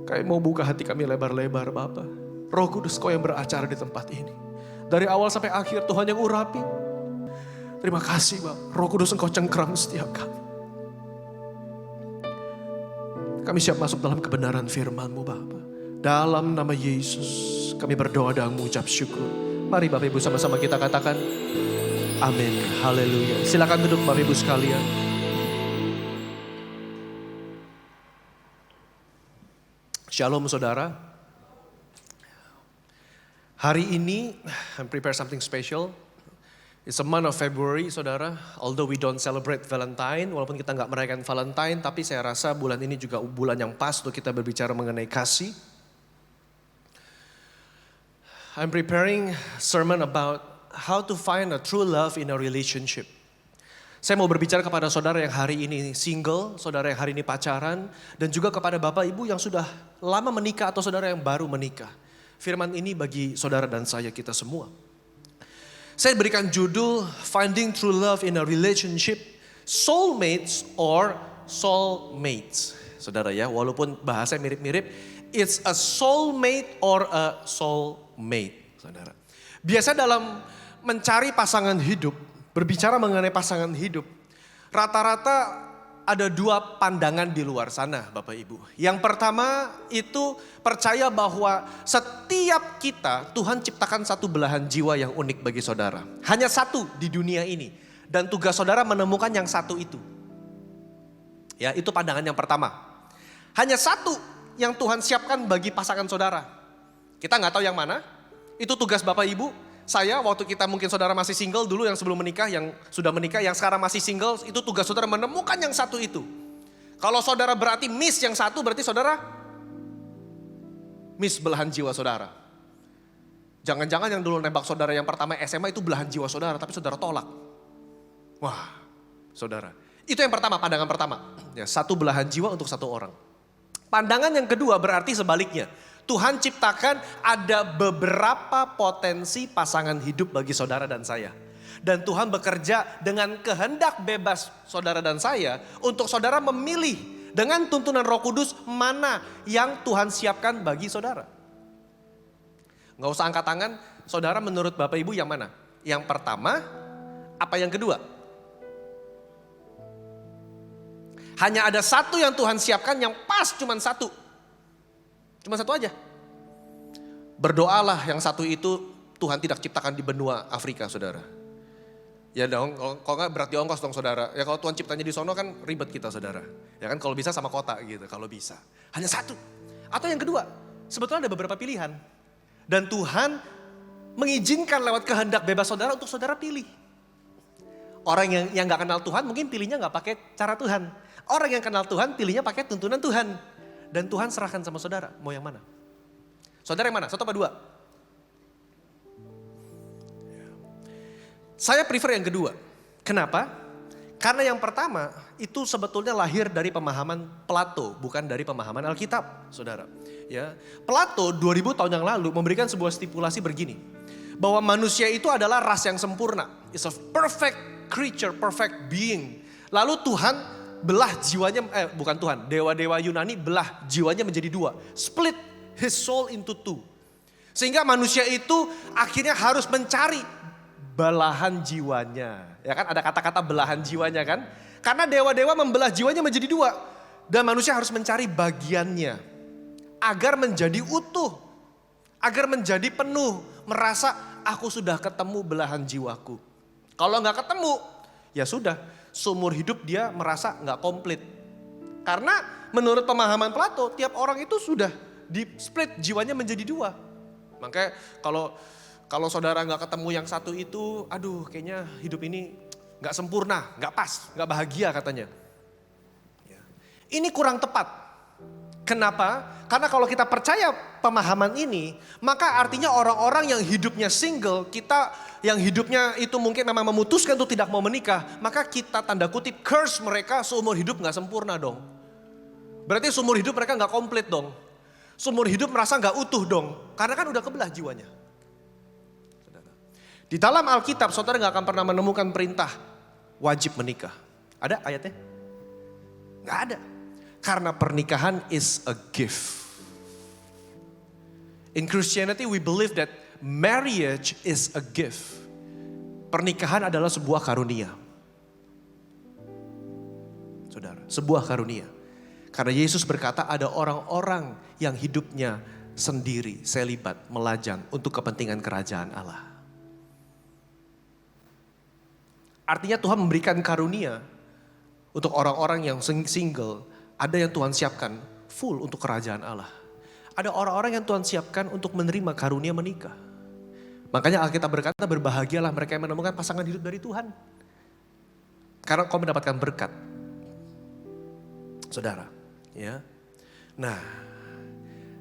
Kami mau buka hati kami lebar-lebar Bapak. Roh Kudus, Kau yang beracara di tempat ini. Dari awal sampai akhir Tuhan yang urapi. Terima kasih Bapak. Roh Kudus Engkau cengkram setiap kami. Kami siap masuk dalam kebenaran firman-Mu Bapa. Dalam nama Yesus kami berdoa dan mengucap syukur. Mari Bapak Ibu sama-sama kita katakan amin. Haleluya. Silakan duduk Bapak Ibu sekalian. Shalom saudara. Hari ini I'm prepare something special. It's a month of February, saudara. Although we don't celebrate Valentine, walaupun kita nggak merayakan Valentine, tapi saya rasa bulan ini juga bulan yang pas untuk kita berbicara mengenai kasih. I'm preparing sermon about how to find a true love in a relationship. Saya mau berbicara kepada saudara yang hari ini single, saudara yang hari ini pacaran, dan juga kepada bapak ibu yang sudah lama menikah atau saudara yang baru menikah. Firman ini bagi saudara dan saya kita semua. Saya berikan judul Finding True Love in a Relationship, Soulmates or Soulmates. Saudara ya, walaupun bahasa mirip-mirip, it's a soulmate or a soulmate. Saudara. Biasa dalam mencari pasangan hidup, berbicara mengenai pasangan hidup, rata-rata ada dua pandangan di luar sana Bapak Ibu. Yang pertama itu percaya bahwa setiap kita Tuhan ciptakan satu belahan jiwa yang unik bagi saudara. Hanya satu di dunia ini. Dan tugas saudara menemukan yang satu itu. Ya, itu pandangan yang pertama. Hanya satu yang Tuhan siapkan bagi pasangan saudara. Kita nggak tahu yang mana. Itu tugas Bapak Ibu. Saya waktu kita mungkin saudara masih single dulu yang sebelum menikah, yang sudah menikah, yang sekarang masih single, itu tugas saudara menemukan yang satu itu. Kalau saudara berarti miss yang satu, berarti saudara miss belahan jiwa saudara. Jangan-jangan yang dulu nembak saudara yang pertama SMA itu belahan jiwa saudara, tapi saudara tolak. Wah, saudara. Itu yang pertama, pandangan pertama. Ya, satu belahan jiwa untuk satu orang. Pandangan yang kedua berarti sebaliknya. Tuhan ciptakan ada beberapa potensi pasangan hidup bagi saudara dan saya. Dan Tuhan bekerja dengan kehendak bebas saudara dan saya untuk saudara memilih dengan tuntunan Roh Kudus mana yang Tuhan siapkan bagi saudara. Nggak usah angkat tangan, saudara menurut Bapak Ibu yang mana? Yang pertama, apa yang kedua? Hanya ada satu yang Tuhan siapkan yang pas cuman satu. Cuma satu aja. Berdoalah yang satu itu Tuhan tidak ciptakan di benua Afrika saudara. Ya dong, kalau nggak berat di ongkos dong saudara. Ya kalau Tuhan ciptanya di sono kan ribet kita saudara. Ya kan kalau bisa sama kota gitu, kalau bisa. Hanya satu. Atau yang kedua, sebetulnya ada beberapa pilihan. Dan Tuhan mengizinkan lewat kehendak bebas saudara untuk saudara pilih. Orang yang gak kenal Tuhan mungkin pilihnya gak pakai cara Tuhan. Orang yang kenal Tuhan pilihnya pakai tuntunan Tuhan. Dan Tuhan serahkan sama saudara, mau yang mana? Saudara yang mana? Satu apa dua? Saya prefer yang kedua. Kenapa? Karena yang pertama itu sebetulnya lahir dari pemahaman Plato, bukan dari pemahaman Alkitab, saudara. Ya, Plato 2000 tahun yang lalu memberikan sebuah stipulasi begini, bahwa manusia itu adalah ras yang sempurna, is a perfect creature, perfect being. Lalu Tuhan belah jiwanya, bukan Tuhan, dewa-dewa Yunani belah jiwanya menjadi dua. Split his soul into two. Sehingga manusia itu akhirnya harus mencari belahan jiwanya. Ya kan ada kata-kata belahan jiwanya kan. Karena dewa-dewa membelah jiwanya menjadi dua. Dan manusia harus mencari bagiannya. Agar menjadi utuh. Agar menjadi penuh. Merasa aku sudah ketemu belahan jiwaku. Kalau nggak ketemu, ya sudah. Seumur hidup dia merasa nggak komplit. Karena menurut pemahaman Plato, tiap orang itu sudah di split jiwanya menjadi dua. Makanya kalau saudara nggak ketemu yang satu itu, aduh kayaknya hidup ini nggak sempurna, nggak pas, nggak bahagia katanya. Ini kurang tepat. Kenapa? Karena kalau kita percaya pemahaman ini, maka artinya orang-orang yang hidupnya single, kita yang hidupnya itu mungkin memang memutuskan untuk tidak mau menikah, maka kita tanda kutip curse mereka seumur hidup gak sempurna dong. Berarti seumur hidup mereka gak komplit dong. Seumur hidup merasa gak utuh dong. Karena kan udah kebelah jiwanya. Di dalam Alkitab saudara gak akan pernah menemukan perintah wajib menikah. Ada ayatnya? Gak ada. Karena pernikahan is a gift. In Christianity we believe that marriage is a gift. Pernikahan adalah sebuah karunia. Saudara, sebuah karunia. Karena Yesus berkata ada orang-orang yang hidupnya sendiri, selibat, melajang untuk kepentingan kerajaan Allah. Artinya Tuhan memberikan karunia untuk orang-orang yang single. Ada yang Tuhan siapkan full untuk kerajaan Allah. Ada orang-orang yang Tuhan siapkan untuk menerima karunia menikah. Makanya Alkitab berkata berbahagialah mereka yang menemukan pasangan hidup dari Tuhan. Karena kau mendapatkan berkat. Saudara, ya. Nah,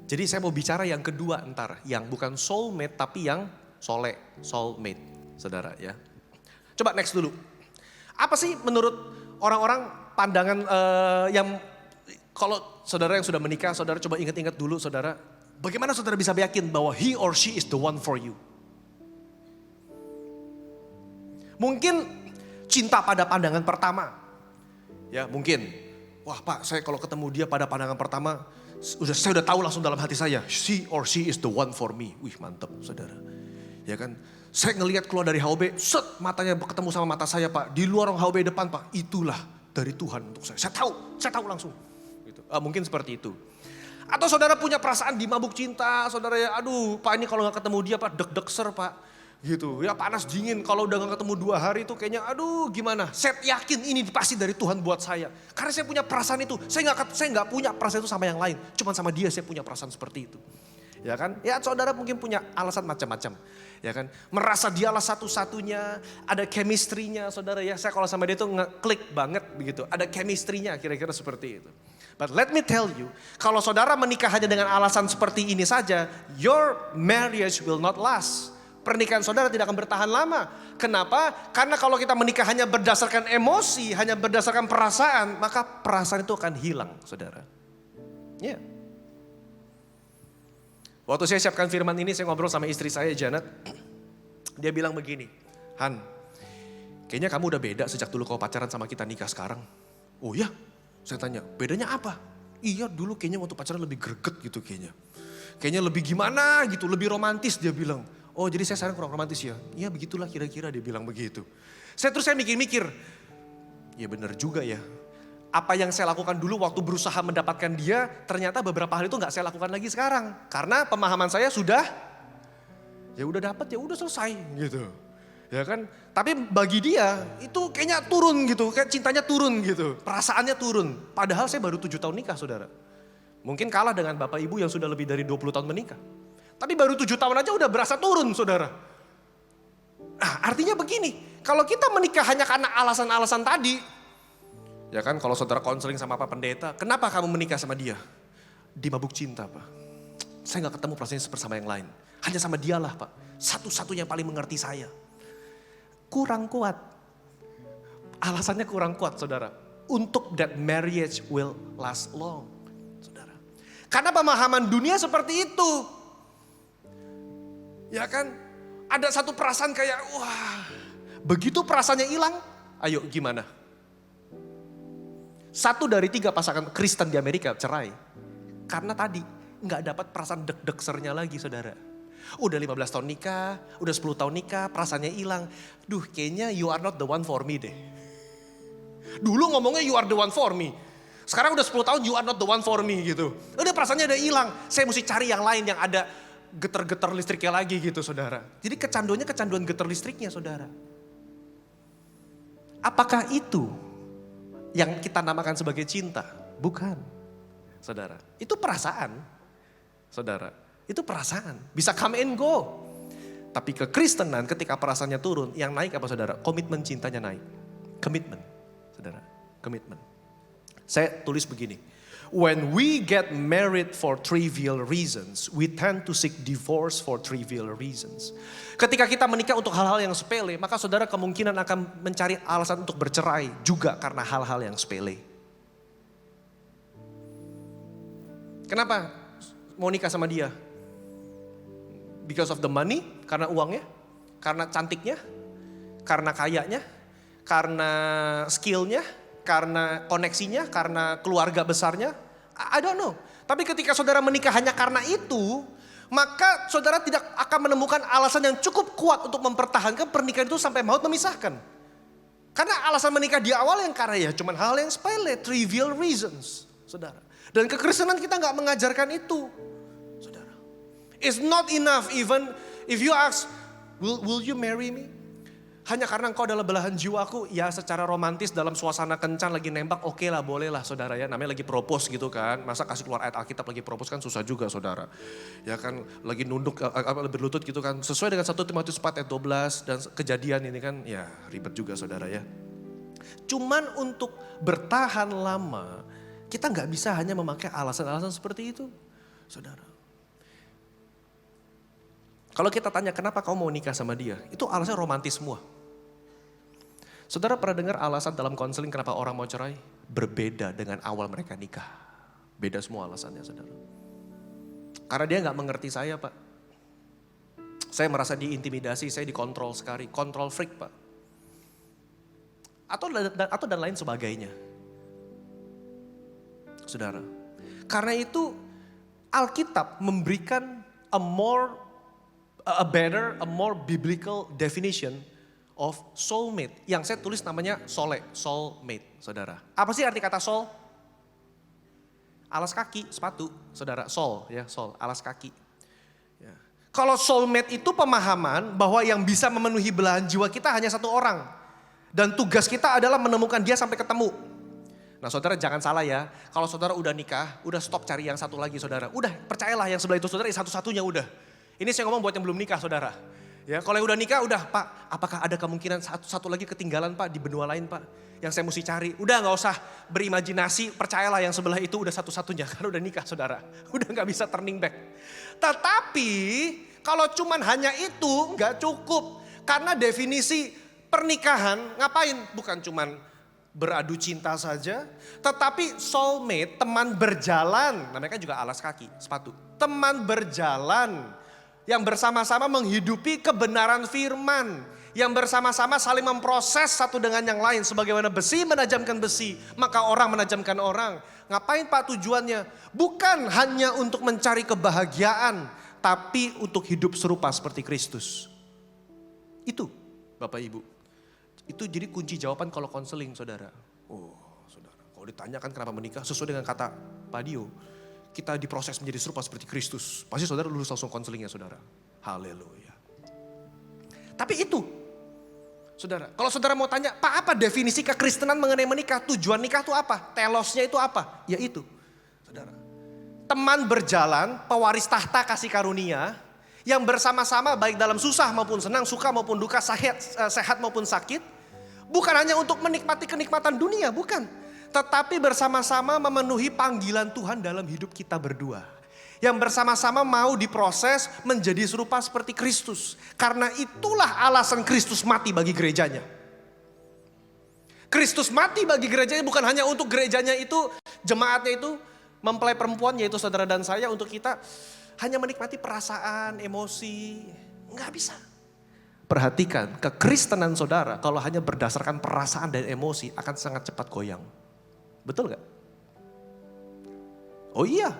jadi saya mau bicara yang kedua ntar. Yang bukan soulmate tapi yang soulmate. Saudara ya. Coba next dulu. Apa sih menurut orang-orang pandangan yang kalau saudara yang sudah menikah, saudara coba ingat-ingat dulu saudara. Bagaimana saudara bisa yakin bahwa he or she is the one for you? Mungkin cinta pada pandangan pertama. Ya mungkin. Wah Pak, saya kalau ketemu dia pada pandangan pertama, saya udah tahu langsung dalam hati saya. She or she is the one for me. Wih mantap saudara. Ya kan. Saya ngelihat keluar dari HOB, set matanya ketemu sama mata saya Pak. Di luar HOB depan Pak, itulah dari Tuhan untuk saya. Saya tahu langsung. Mungkin seperti itu. Atau saudara punya perasaan di mabuk cinta, saudara ya, aduh Pak ini kalau gak ketemu dia Pak deg-degser Pak. Gitu, ya panas dingin kalau udah gak ketemu 2 hari itu kayaknya aduh gimana. Saya yakin ini pasti dari Tuhan buat saya. Karena saya punya perasaan itu, saya gak punya perasaan itu sama yang lain. Cuma sama dia saya punya perasaan seperti itu. Ya kan, ya saudara mungkin punya alasan macam-macam. Ya kan, merasa dialah satu-satunya, ada chemistry-nya saudara ya. Saya kalau sama dia tuh ngeklik banget begitu, ada chemistry-nya kira-kira seperti itu. But let me tell you, kalau saudara menikah hanya dengan alasan seperti ini saja, your marriage will not last. Pernikahan saudara tidak akan bertahan lama. Kenapa? Karena kalau kita menikah hanya berdasarkan emosi, hanya berdasarkan perasaan, maka perasaan itu akan hilang saudara. Ya. Yeah. Waktu saya siapkan firman ini, saya ngobrol sama istri saya, Janet. Dia bilang begini, Han, kayaknya kamu udah beda sejak dulu kau pacaran sama kita nikah sekarang. Oh ya? Saya tanya, bedanya apa? Iya dulu kayaknya waktu pacaran lebih greget gitu kayaknya. Kayaknya lebih gimana gitu, lebih romantis dia bilang. Oh jadi saya sekarang kurang romantis ya? Iya begitulah kira-kira dia bilang begitu. Saya mikir-mikir, ya benar juga ya. Apa yang saya lakukan dulu waktu berusaha mendapatkan dia, ternyata beberapa hal itu gak saya lakukan lagi sekarang. Karena pemahaman saya sudah, ya udah dapat ya udah selesai gitu. Ya kan, tapi bagi dia itu kayaknya turun gitu, kayak cintanya turun gitu. Perasaannya turun, padahal saya baru 7 tahun nikah saudara. Mungkin kalah dengan bapak ibu yang sudah lebih dari 20 tahun menikah. Tapi baru 7 tahun aja udah berasa turun saudara. Nah artinya begini, kalau kita menikah hanya karena alasan-alasan tadi, ya kan kalau saudara konseling sama Pak Pendeta, kenapa kamu menikah sama dia? Di mabuk cinta Pak. Saya gak ketemu perasaannya seperti sama yang lain. Hanya sama dialah Pak. Satu-satunya yang paling mengerti saya. Kurang kuat. Alasannya kurang kuat saudara. Untuk that marriage will last long. Saudara. Karena pemahaman dunia seperti itu. Ya kan. Ada satu perasaan kayak wah. Begitu perasaannya hilang. Ayo gimana? 1 dari 3 pasangan Kristen di Amerika cerai. Karena tadi gak dapat perasaan deg-degsernya lagi saudara. Udah 15 tahun nikah, udah 10 tahun nikah, perasaannya hilang. Duh kayaknya you are not the one for me deh. Dulu ngomongnya you are the one for me. Sekarang udah 10 tahun you are not the one for me gitu. Udah perasaannya udah hilang. Saya mesti cari yang lain yang ada getar-getar listriknya lagi gitu saudara. Jadi kecanduannya kecanduan getar listriknya saudara. Apakah itu yang kita namakan sebagai cinta? Bukan saudara. Itu perasaan saudara. Itu perasaan, bisa come and go. Tapi kekristenan ketika perasaannya turun, yang naik apa saudara? Komitmen cintanya naik. Komitmen, saudara, komitmen. Saya tulis begini, When we get married for trivial reasons, we tend to seek divorce for trivial reasons. Ketika kita menikah untuk hal-hal yang sepele, maka saudara kemungkinan akan mencari alasan untuk bercerai juga karena hal-hal yang sepele. Kenapa mau nikah sama dia? Because of the money, karena uangnya, karena cantiknya, karena kayanya, karena skillnya, karena koneksinya, karena keluarga besarnya. I don't know. Tapi ketika saudara menikah hanya karena itu, maka saudara tidak akan menemukan alasan yang cukup kuat untuk mempertahankan pernikahan itu sampai maut memisahkan. Karena alasan menikah di awal yang karena ya cuman hal yang sepele, trivial reasons, saudara. Dan kekristenan kita nggak mengajarkan itu, saudara. It's not enough even if you ask, will you marry me? Hanya karena engkau adalah belahan jiwaku, ya secara romantis dalam suasana kencan lagi nembak, oke lah boleh lah saudara ya. Namanya lagi propose gitu kan, masa kasih keluar ayat Alkitab lagi propose kan susah juga saudara. Ya kan lagi nunduk, berlutut gitu kan, sesuai dengan 1 Timotius 4 ayat 12 dan kejadian ini kan ya ribet juga saudara ya. Cuman untuk bertahan lama, kita gak bisa hanya memakai alasan-alasan seperti itu saudara. Kalau kita tanya kenapa kamu mau nikah sama dia, itu alasan romantis semua. Saudara pernah dengar alasan dalam konseling kenapa orang mau cerai? Berbeda dengan awal mereka nikah. Beda semua alasannya saudara. Karena dia gak mengerti saya Pak. Saya merasa diintimidasi, saya dikontrol sekali. Control freak Pak. Atau dan lain sebagainya. Saudara. Karena itu Alkitab memberikan a better, a more biblical definition of soulmate. Yang saya tulis namanya soulmate, saudara. Apa sih arti kata soul? Alas kaki, sepatu, saudara. Soul, alas kaki. Ya. Kalau soulmate itu pemahaman bahwa yang bisa memenuhi belahan jiwa kita hanya satu orang. Dan tugas kita adalah menemukan dia sampai ketemu. Nah saudara jangan salah ya, kalau saudara udah nikah, udah stop cari yang satu lagi saudara. Udah percayalah yang sebelah itu saudara satu-satunya udah. Ini saya ngomong buat yang belum nikah saudara. Ya, kalau yang udah nikah udah Pak, apakah ada kemungkinan satu lagi ketinggalan Pak di benua lain Pak? Yang saya mesti cari. Udah gak usah berimajinasi, percayalah yang sebelah itu udah satu-satunya. Karena udah nikah saudara, udah gak bisa turning back. Tetapi kalau cuman hanya itu gak cukup. Karena definisi pernikahan ngapain? Bukan cuman beradu cinta saja. Tetapi soulmate, teman berjalan. Namanya kan juga alas kaki, sepatu. Teman berjalan. Yang bersama-sama menghidupi kebenaran firman. Yang bersama-sama saling memproses satu dengan yang lain. Sebagaimana besi menajamkan besi, maka orang menajamkan orang. Ngapain Pak tujuannya? Bukan hanya untuk mencari kebahagiaan, tapi untuk hidup serupa seperti Kristus. Itu Bapak Ibu. Itu jadi kunci jawaban kalau konseling saudara. Oh saudara, kalau ditanyakan kenapa menikah sesuai dengan kata Pak Dio. Kita diproses menjadi serupa seperti Kristus. Pasti saudara lulus langsung konselingnya saudara. Haleluya. Tapi itu, saudara. Kalau saudara mau tanya, Pak apa definisi kekristenan mengenai menikah? Tujuan nikah itu apa? Telosnya itu apa? Ya itu, saudara. Teman berjalan, pewaris tahta kasih karunia. Yang bersama-sama baik dalam susah maupun senang, suka maupun duka, sehat maupun sakit. Bukan hanya untuk menikmati kenikmatan dunia, bukan. Tetapi bersama-sama memenuhi panggilan Tuhan dalam hidup kita berdua. Yang bersama-sama mau diproses menjadi serupa seperti Kristus. Karena itulah alasan Kristus mati bagi gerejanya. Kristus mati bagi gerejanya bukan hanya untuk gerejanya itu, jemaatnya itu, mempelai perempuan yaitu saudara dan saya, untuk kita hanya menikmati perasaan, emosi. Enggak bisa. Perhatikan, kekristenan saudara kalau hanya berdasarkan perasaan dan emosi akan sangat cepat goyang. Betul gak? Oh iya.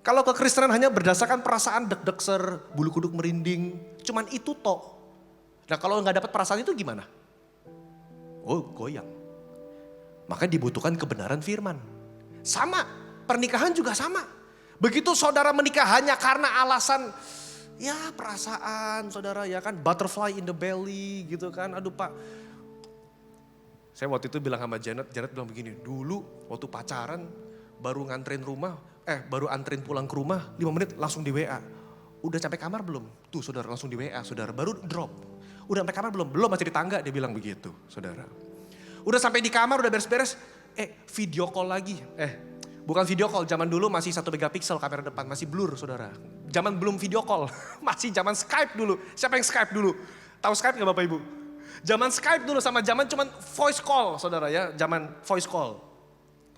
Kalau kekristenan hanya berdasarkan perasaan deg-deg ser, bulu kuduk merinding. Cuman itu toh. Nah kalau gak dapat perasaan itu gimana? Oh goyang. Maka dibutuhkan kebenaran firman. Sama, pernikahan juga sama. Begitu saudara menikah hanya karena alasan, ya perasaan saudara ya kan, butterfly in the belly gitu kan. Aduh Pak. Saya waktu itu bilang sama Janet bilang begini, dulu waktu pacaran baru baru anterin pulang ke rumah 5 menit langsung di WA. Udah sampai kamar belum? Tuh saudara langsung di WA saudara, baru drop. Udah sampai kamar belum? Belum, masih di tangga dia bilang begitu saudara. Udah sampai di kamar udah beres-beres, video call lagi. Bukan video call, zaman dulu masih 1 megapiksel kamera depan, masih blur saudara. Zaman belum video call, masih zaman Skype dulu. Siapa yang Skype dulu? Tahu Skype gak Bapak Ibu? Zaman Skype dulu sama zaman cuman voice call saudara ya, zaman voice call.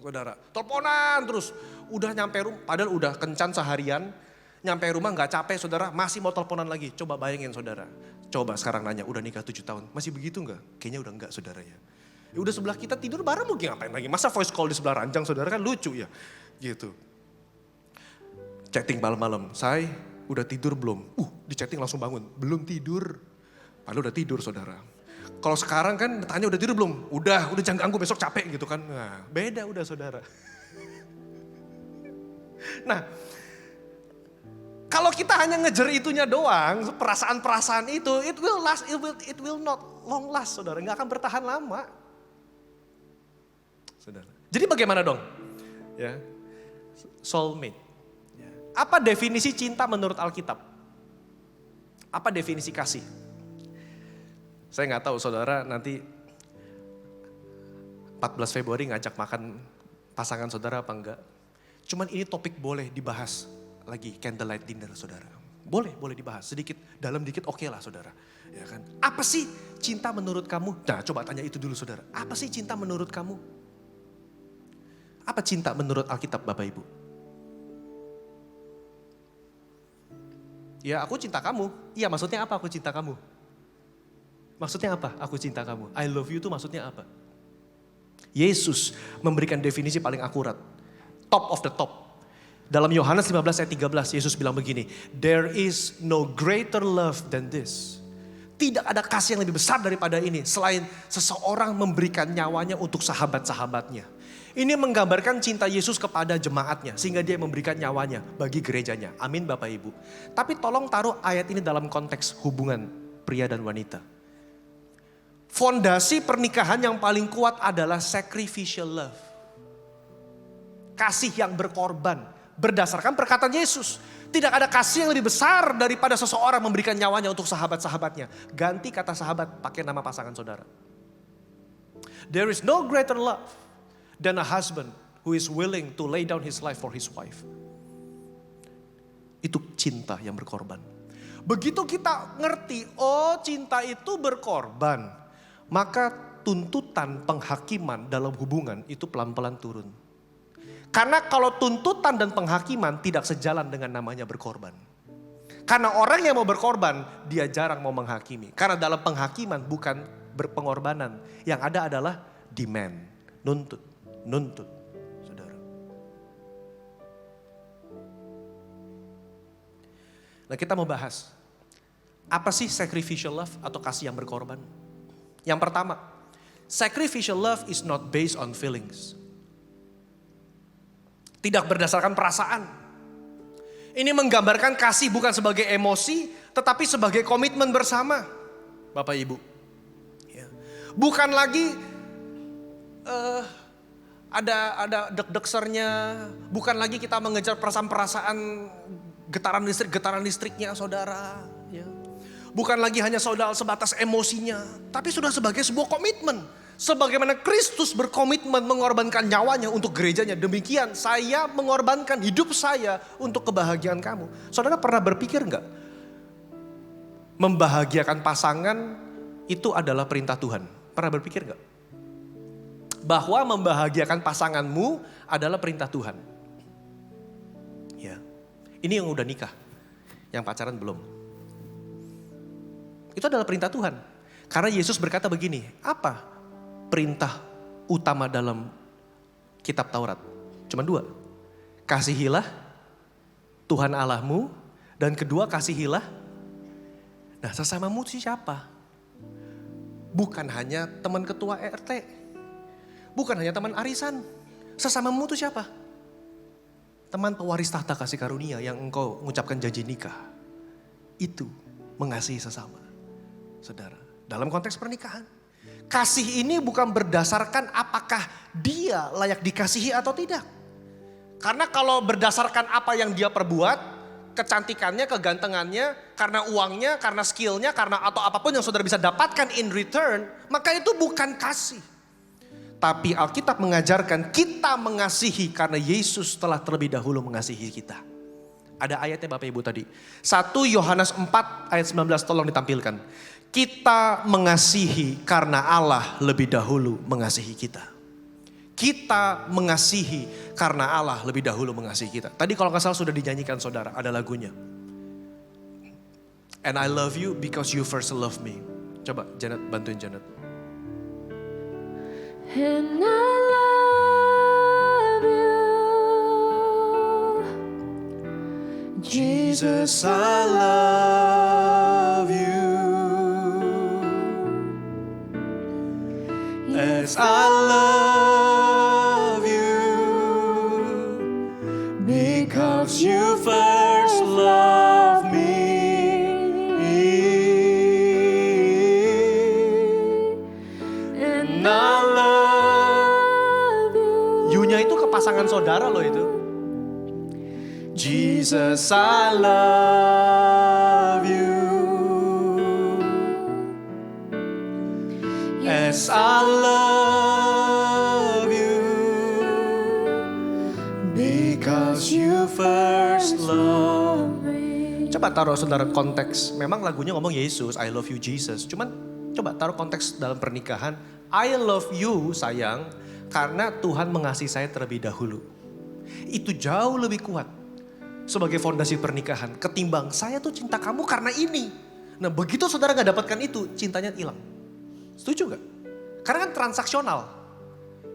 Saudara, teleponan terus, udah nyampe rumah, padahal udah kencan seharian, nyampe rumah gak capek saudara, masih mau teleponan lagi. Coba bayangin saudara, coba sekarang nanya, udah nikah 7 tahun, masih begitu gak? Kayaknya udah enggak saudara ya. Ya udah sebelah kita tidur bareng mungkin ngapain lagi. Masa voice call di sebelah ranjang saudara kan lucu ya. Gitu. Chatting malam-malam. Say, udah tidur belum? Di chatting langsung bangun. Belum tidur. Padahal udah tidur saudara. Kalau sekarang kan tanya udah tidur belum? Udah jangan ganggu besok capek gitu kan. Nah beda udah saudara. Nah kalau kita hanya ngejar itunya doang, perasaan-perasaan itu, it will not long last saudara. Gak akan bertahan lama. Saudara. Jadi bagaimana dong? Ya, soulmate. Ya. Apa definisi cinta menurut Alkitab? Apa definisi kasih? Saya nggak tahu saudara nanti 14 Februari ngajak makan pasangan saudara apa enggak. Cuman ini topik boleh dibahas lagi, candlelight dinner saudara. Boleh dibahas sedikit, dalam dikit oke lah saudara. Ya kan? Apa sih cinta menurut kamu? Nah coba tanya itu dulu saudara. Apa sih cinta menurut kamu? Apa cinta menurut Alkitab Bapak Ibu? Ya aku cinta kamu. Iya maksudnya apa aku cinta kamu? Maksudnya apa aku cinta kamu? I love you itu maksudnya apa? Yesus memberikan definisi paling akurat. Top of the top. Dalam Yohanes 15 ayat 13 Yesus bilang begini. There is no greater love than this. Tidak ada kasih yang lebih besar daripada ini. Selain seseorang memberikan nyawanya untuk sahabat-sahabatnya. Ini menggambarkan cinta Yesus kepada jemaatnya. Sehingga dia memberikan nyawanya bagi gerejanya. Amin Bapak Ibu. Tapi tolong taruh ayat ini dalam konteks hubungan pria dan wanita. Fondasi pernikahan yang paling kuat adalah sacrificial love. Kasih yang berkorban. Berdasarkan perkataan Yesus. Tidak ada kasih yang lebih besar daripada seseorang memberikan nyawanya untuk sahabat-sahabatnya. Ganti kata sahabat, pakai nama pasangan saudara. There is no greater love than a husband who is willing to lay down his life for his wife. Itu cinta yang berkorban. Begitu kita ngerti, oh cinta itu berkorban. Maka tuntutan penghakiman dalam hubungan itu pelan-pelan turun. Karena kalau tuntutan dan penghakiman tidak sejalan dengan namanya berkorban. Karena orang yang mau berkorban, dia jarang mau menghakimi. Karena dalam penghakiman bukan berpengorbanan. Yang ada adalah demand, nuntut, saudara. Nah kita mau bahas, apa sih sacrificial love atau kasih yang berkorban? Yang pertama, sacrificial love is not based on feelings. Tidak berdasarkan perasaan. Ini menggambarkan kasih bukan sebagai emosi, tetapi sebagai komitmen bersama. Bapak Ibu. Ya. Bukan lagi ada deg-degsernya, bukan lagi kita mengejar perasaan-perasaan getaran listriknya saudara. Ya. Bukan lagi hanya saudara sebatas emosinya, tapi sudah sebagai sebuah komitmen. Sebagaimana Kristus berkomitmen mengorbankan nyawanya untuk gerejanya. Demikian saya mengorbankan hidup saya untuk kebahagiaan kamu. Saudara pernah berpikir enggak? Membahagiakan pasangan itu adalah perintah Tuhan. Pernah berpikir enggak? Bahwa membahagiakan pasanganmu adalah perintah Tuhan. Ya. Ini yang udah nikah. Yang pacaran belum. Itu adalah perintah Tuhan. Karena Yesus berkata begini, apa perintah utama dalam kitab Taurat? Cuma 2. Kasihilah Tuhan Allahmu, dan kedua kasihilah. Nah sesamamu siapa? Bukan hanya teman ketua RT. Bukan hanya teman arisan. Sesamamu itu siapa? Teman pewaris tahta kasih karunia yang engkau mengucapkan janji nikah. Itu mengasihi sesama. Saudara, dalam konteks pernikahan. Kasih ini bukan berdasarkan apakah dia layak dikasihi atau tidak. Karena kalau berdasarkan apa yang dia perbuat, kecantikannya, kegantengannya, karena uangnya, karena skillnya, karena atau apapun yang saudara bisa dapatkan in return, maka itu bukan kasih. Tapi Alkitab mengajarkan kita mengasihi karena Yesus telah terlebih dahulu mengasihi kita. Ada ayatnya Bapak Ibu tadi. 1 Yohanes 4 ayat 19 tolong ditampilkan. Kita mengasihi karena Allah lebih dahulu mengasihi kita. Kita mengasihi karena Allah lebih dahulu mengasihi kita. Tadi kalau nggak salah sudah dinyanyikan saudara, ada lagunya. And I love you because you first love me. Coba Janet, bantuin Janet. And I love you, Jesus, I love you. As I love you, because you first love me. And I love you. You-nya itu ke pasangan saudara loh itu. Jesus, I love you. As I love you, because you first love me. Coba taruh saudara konteks. Memang lagunya ngomong Yesus, I love you Jesus. Cuman coba taruh konteks dalam pernikahan. I love you sayang, karena Tuhan mengasihi saya terlebih dahulu. Itu jauh lebih kuat sebagai fondasi pernikahan ketimbang saya tuh cinta kamu karena ini. Nah begitu saudara gak dapatkan itu, cintanya hilang. Setuju gak? Karena kan transaksional.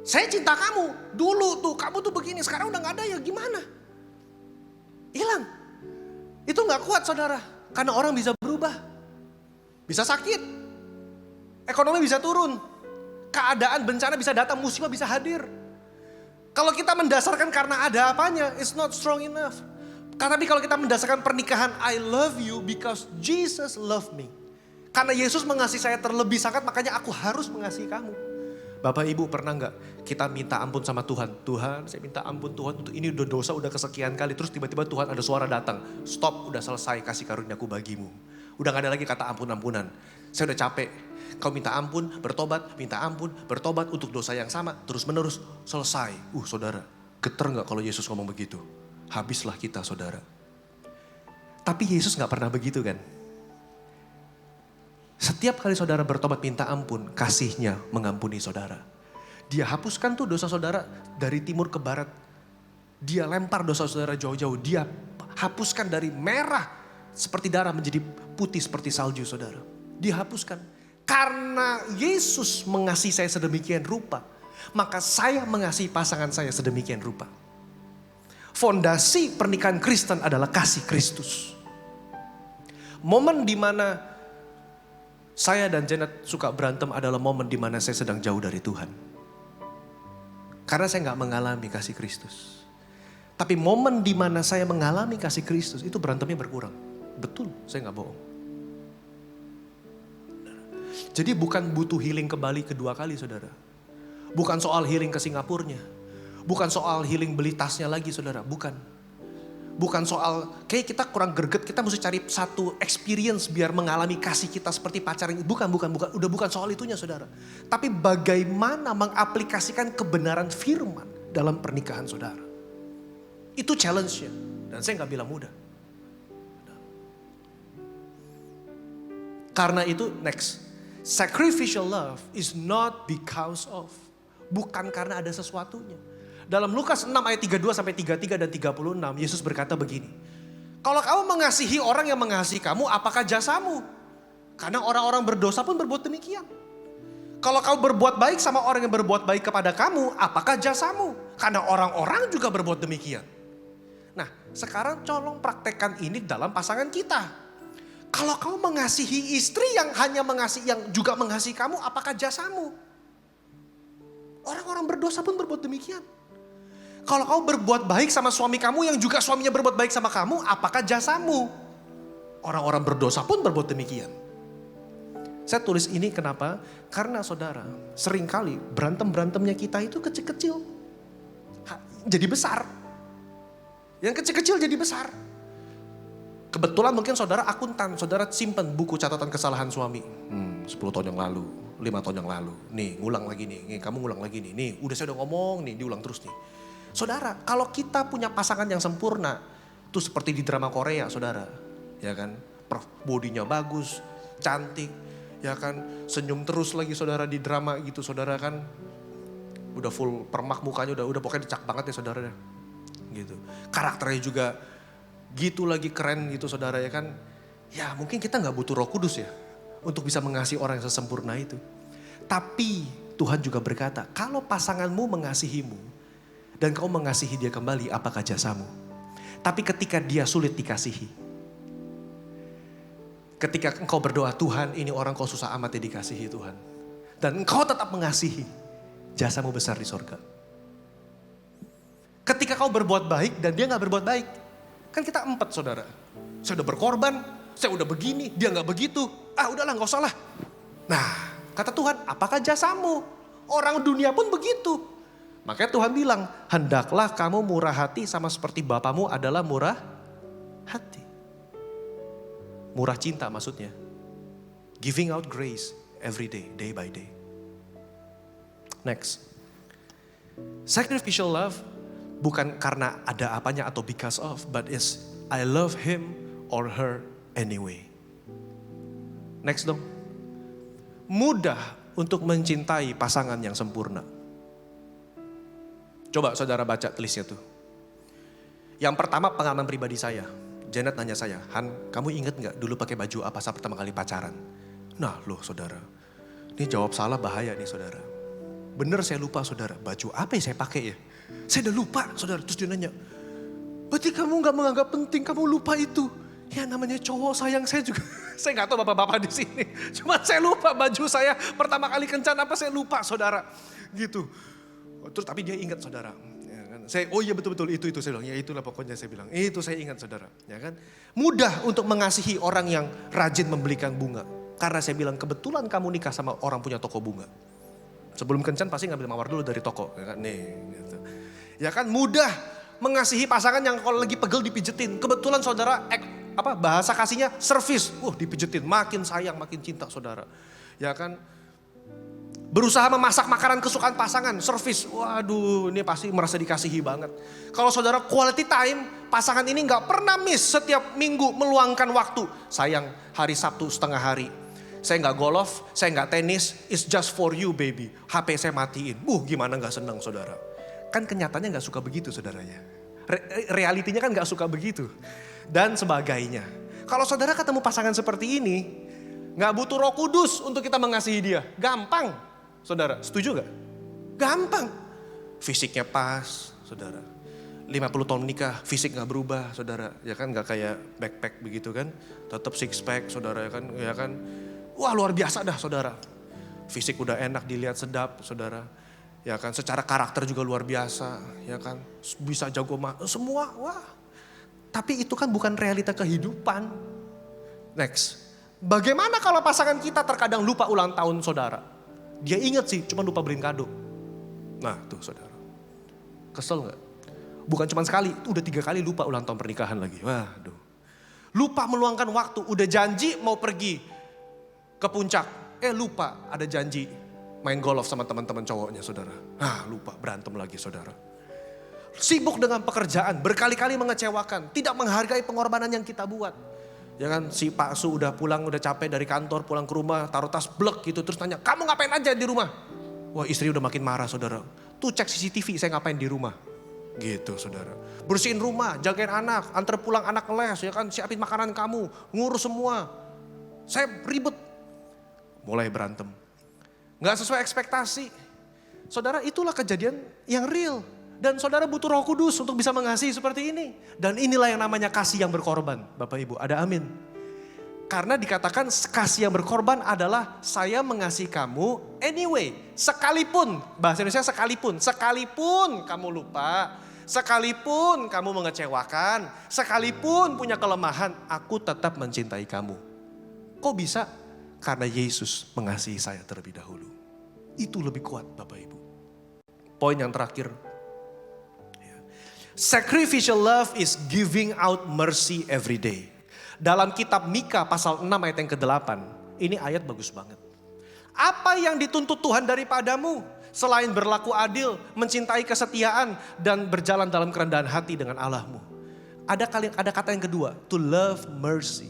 Saya cinta kamu, dulu tuh kamu tuh begini, sekarang udah gak ada ya gimana? Hilang. Itu gak kuat saudara, karena orang bisa berubah. Bisa sakit, ekonomi bisa turun, keadaan bencana bisa datang, musibah bisa hadir. Kalau kita mendasarkan karena ada apanya, it's not strong enough. Tapi kalau kita mendasarkan pernikahan, I love you because Jesus loved me. Karena Yesus mengasihi saya terlebih sangat, makanya aku harus mengasihi kamu. Bapak Ibu pernah gak kita minta ampun sama Tuhan? Tuhan saya minta ampun Tuhan untuk ini udah dosa udah kesekian kali. Terus tiba-tiba Tuhan ada suara datang. Stop, udah selesai kasih karuniaku bagimu. Udah gak ada lagi kata ampun-ampunan. Saya udah capek. Kau minta ampun, bertobat untuk dosa yang sama. Terus menerus, selesai. Saudara, geter gak kalau Yesus ngomong begitu? Habislah kita saudara. Tapi Yesus gak pernah begitu kan? Setiap kali saudara bertobat minta ampun, kasihnya mengampuni saudara. Dia hapuskan tuh dosa saudara dari timur ke barat. Dia lempar dosa saudara jauh-jauh. Dia hapuskan dari merah seperti darah menjadi putih seperti salju saudara. Dia hapuskan. Karena Yesus mengasihi saya sedemikian rupa, maka saya mengasihi pasangan saya sedemikian rupa. Fondasi pernikahan Kristen adalah kasih Kristus. Momen di mana saya dan Janet suka berantem adalah momen di mana saya sedang jauh dari Tuhan. Karena saya gak mengalami kasih Kristus. Tapi momen di mana saya mengalami kasih Kristus, itu berantemnya berkurang. Betul, saya gak bohong. Jadi bukan butuh healing kembali kedua kali saudara. Bukan soal healing ke Singapurnya. Bukan soal healing beli tasnya lagi saudara, bukan. Bukan soal, kayak kita kurang greget, kita mesti cari satu experience biar mengalami kasih kita seperti pacaran. Bukan, udah bukan soal itunya saudara. Tapi bagaimana mengaplikasikan kebenaran firman dalam pernikahan saudara. Itu challenge-nya, dan saya gak bilang mudah. Karena itu, next. Sacrificial love is not because of. Bukan karena ada sesuatunya. Dalam Lukas 6 ayat 32 sampai 33 dan 36, Yesus berkata begini. Kalau kamu mengasihi orang yang mengasihi kamu, apakah jasamu? Karena orang-orang berdosa pun berbuat demikian. Kalau kamu berbuat baik sama orang yang berbuat baik kepada kamu, apakah jasamu? Karena orang-orang juga berbuat demikian. Nah, sekarang tolong praktekkan ini dalam pasangan kita. Kalau kamu mengasihi istri yang hanya mengasihi, yang juga mengasihi kamu, apakah jasamu? Orang-orang berdosa pun berbuat demikian. Kalau kamu berbuat baik sama suami kamu yang juga suaminya berbuat baik sama kamu, apakah jasamu? Orang-orang berdosa pun berbuat demikian. Saya tulis ini kenapa? Karena saudara, seringkali berantem-berantemnya kita itu kecil-kecil. Jadi besar. Yang kecil-kecil jadi besar. Kebetulan mungkin saudara akuntan, saudara simpan buku catatan kesalahan suami. 10 tahun yang lalu, 5 tahun yang lalu. Nih ngulang lagi nih, kamu ngulang lagi nih. Nih udah saya udah ngomong nih, diulang terus nih. Saudara, kalau kita punya pasangan yang sempurna, itu seperti di drama Korea saudara. Ya kan, bodinya bagus, cantik, ya kan, senyum terus lagi saudara di drama gitu saudara kan. Udah full permak mukanya, udah pokoknya decak banget ya saudara. Gitu. Karakternya juga gitu lagi keren gitu saudara ya kan. Ya mungkin kita gak butuh Roh Kudus ya untuk bisa mengasihi orang yang sesempurna itu. Tapi Tuhan juga berkata, kalau pasanganmu mengasihimu dan kau mengasihi dia kembali, apakah jasamu? Tapi ketika dia sulit dikasihi, ketika engkau berdoa, Tuhan ini orang kau susah amat ya dikasihi Tuhan. Dan engkau tetap mengasihi, jasamu besar di sorga. Ketika kau berbuat baik dan dia gak berbuat baik. Kan kita 4 saudara. Saya udah berkorban, saya udah begini, dia gak begitu. Udahlah gak usah lah. Nah kata Tuhan, apakah jasamu? Orang dunia pun begitu. Makanya Tuhan bilang, hendaklah kamu murah hati sama seperti Bapamu adalah murah hati. Murah cinta maksudnya. Giving out grace every day, day by day. Next. Sacrificial love bukan karena ada apanya atau because of, but is I love him or her anyway. Next dong. Mudah untuk mencintai pasangan yang sempurna. Coba saudara baca tulisnya tuh. Yang pertama pengalaman pribadi saya. Janet nanya saya, Han, kamu inget gak dulu pakai baju apa saat pertama kali pacaran? Nah loh saudara, ini jawab salah bahaya nih saudara. Bener saya lupa saudara, baju apa yang saya pakai ya? Saya udah lupa saudara, terus dia nanya, berarti kamu gak menganggap penting, kamu lupa itu. Ya namanya cowok sayang saya juga, saya gak tahu bapak-bapak di sini. Cuma saya lupa baju saya pertama kali kencan apa saya lupa saudara. Gitu, terus tapi dia ingat saudara. Saya, oh iya betul-betul itu saya bilang, ya itulah pokoknya saya bilang, itu saya ingat saudara, ya kan. Mudah untuk mengasihi orang yang rajin membelikan bunga. Karena saya bilang kebetulan kamu nikah sama orang punya toko bunga. Sebelum kencan pasti ngambil mawar dulu dari toko, ya kan, nih gitu. Ya kan mudah mengasihi pasangan yang kalau lagi pegel dipijetin. Kebetulan saudara, bahasa kasihnya servis, dipijetin, makin sayang, makin cinta saudara. Ya kan. Berusaha memasak makanan kesukaan pasangan, servis. Waduh, ini pasti merasa dikasihi banget. Kalau saudara quality time, pasangan ini gak pernah miss setiap minggu meluangkan waktu. Sayang, hari Sabtu setengah hari. Saya gak golf, saya gak tenis, it's just for you baby. HP saya matiin. Gimana gak senang saudara. Kan kenyataannya gak suka begitu saudaranya. Realitinya kan gak suka begitu. Dan sebagainya. Kalau saudara ketemu pasangan seperti ini, gak butuh Roh Kudus untuk kita mengasihi dia. Gampang. Saudara, setuju gak? Gampang. Fisiknya pas, saudara. 50 tahun menikah, fisik gak berubah, saudara. Ya kan gak kayak backpack begitu kan. Tetap six pack, saudara ya kan. Wah luar biasa dah, saudara. Fisik udah enak dilihat, sedap, saudara. Ya kan, secara karakter juga luar biasa, ya kan. Bisa jago semua, wah. Tapi itu kan bukan realita kehidupan. Next. Bagaimana kalau pasangan kita terkadang lupa ulang tahun saudara? Dia ingat sih, cuma lupa beliin kado. Nah tuh saudara. Kesel gak? Bukan cuma sekali, udah 3 kali lupa ulang tahun pernikahan lagi. Waduh. Lupa meluangkan waktu, udah janji mau pergi ke puncak. Lupa ada janji main golf sama teman-teman cowoknya saudara. Lupa berantem lagi saudara. Sibuk dengan pekerjaan, berkali-kali mengecewakan. Tidak menghargai pengorbanan yang kita buat. Ya kan si Pak Su udah pulang, udah capek dari kantor, pulang ke rumah, taruh tas blek gitu. Terus tanya, kamu ngapain aja di rumah? Wah istri udah makin marah saudara. Tuh cek CCTV saya ngapain di rumah. Gitu saudara. Bersihin rumah, jagain anak, antar pulang anak les, ya kan siapin makanan kamu, ngurus semua. Saya ribet. Mulai berantem. Gak sesuai ekspektasi. Saudara itulah kejadian yang real. Dan saudara butuh Roh Kudus untuk bisa mengasihi seperti ini. Dan inilah yang namanya kasih yang berkorban. Bapak Ibu, ada amin. Karena dikatakan kasih yang berkorban adalah saya mengasihi kamu anyway. Sekalipun, bahasa Indonesia sekalipun. Sekalipun kamu lupa, sekalipun kamu mengecewakan, sekalipun punya kelemahan, aku tetap mencintai kamu. Kok bisa? Karena Yesus mengasihi saya terlebih dahulu. Itu lebih kuat Bapak Ibu. Poin yang terakhir. Sacrificial love is giving out mercy every day. Dalam kitab Mika pasal 6 ayat yang ke-8, ini ayat bagus banget. Apa yang dituntut Tuhan daripadamu? Selain berlaku adil, mencintai kesetiaan, dan berjalan dalam kerendahan hati dengan Allahmu. Ada kata yang kedua, to love mercy.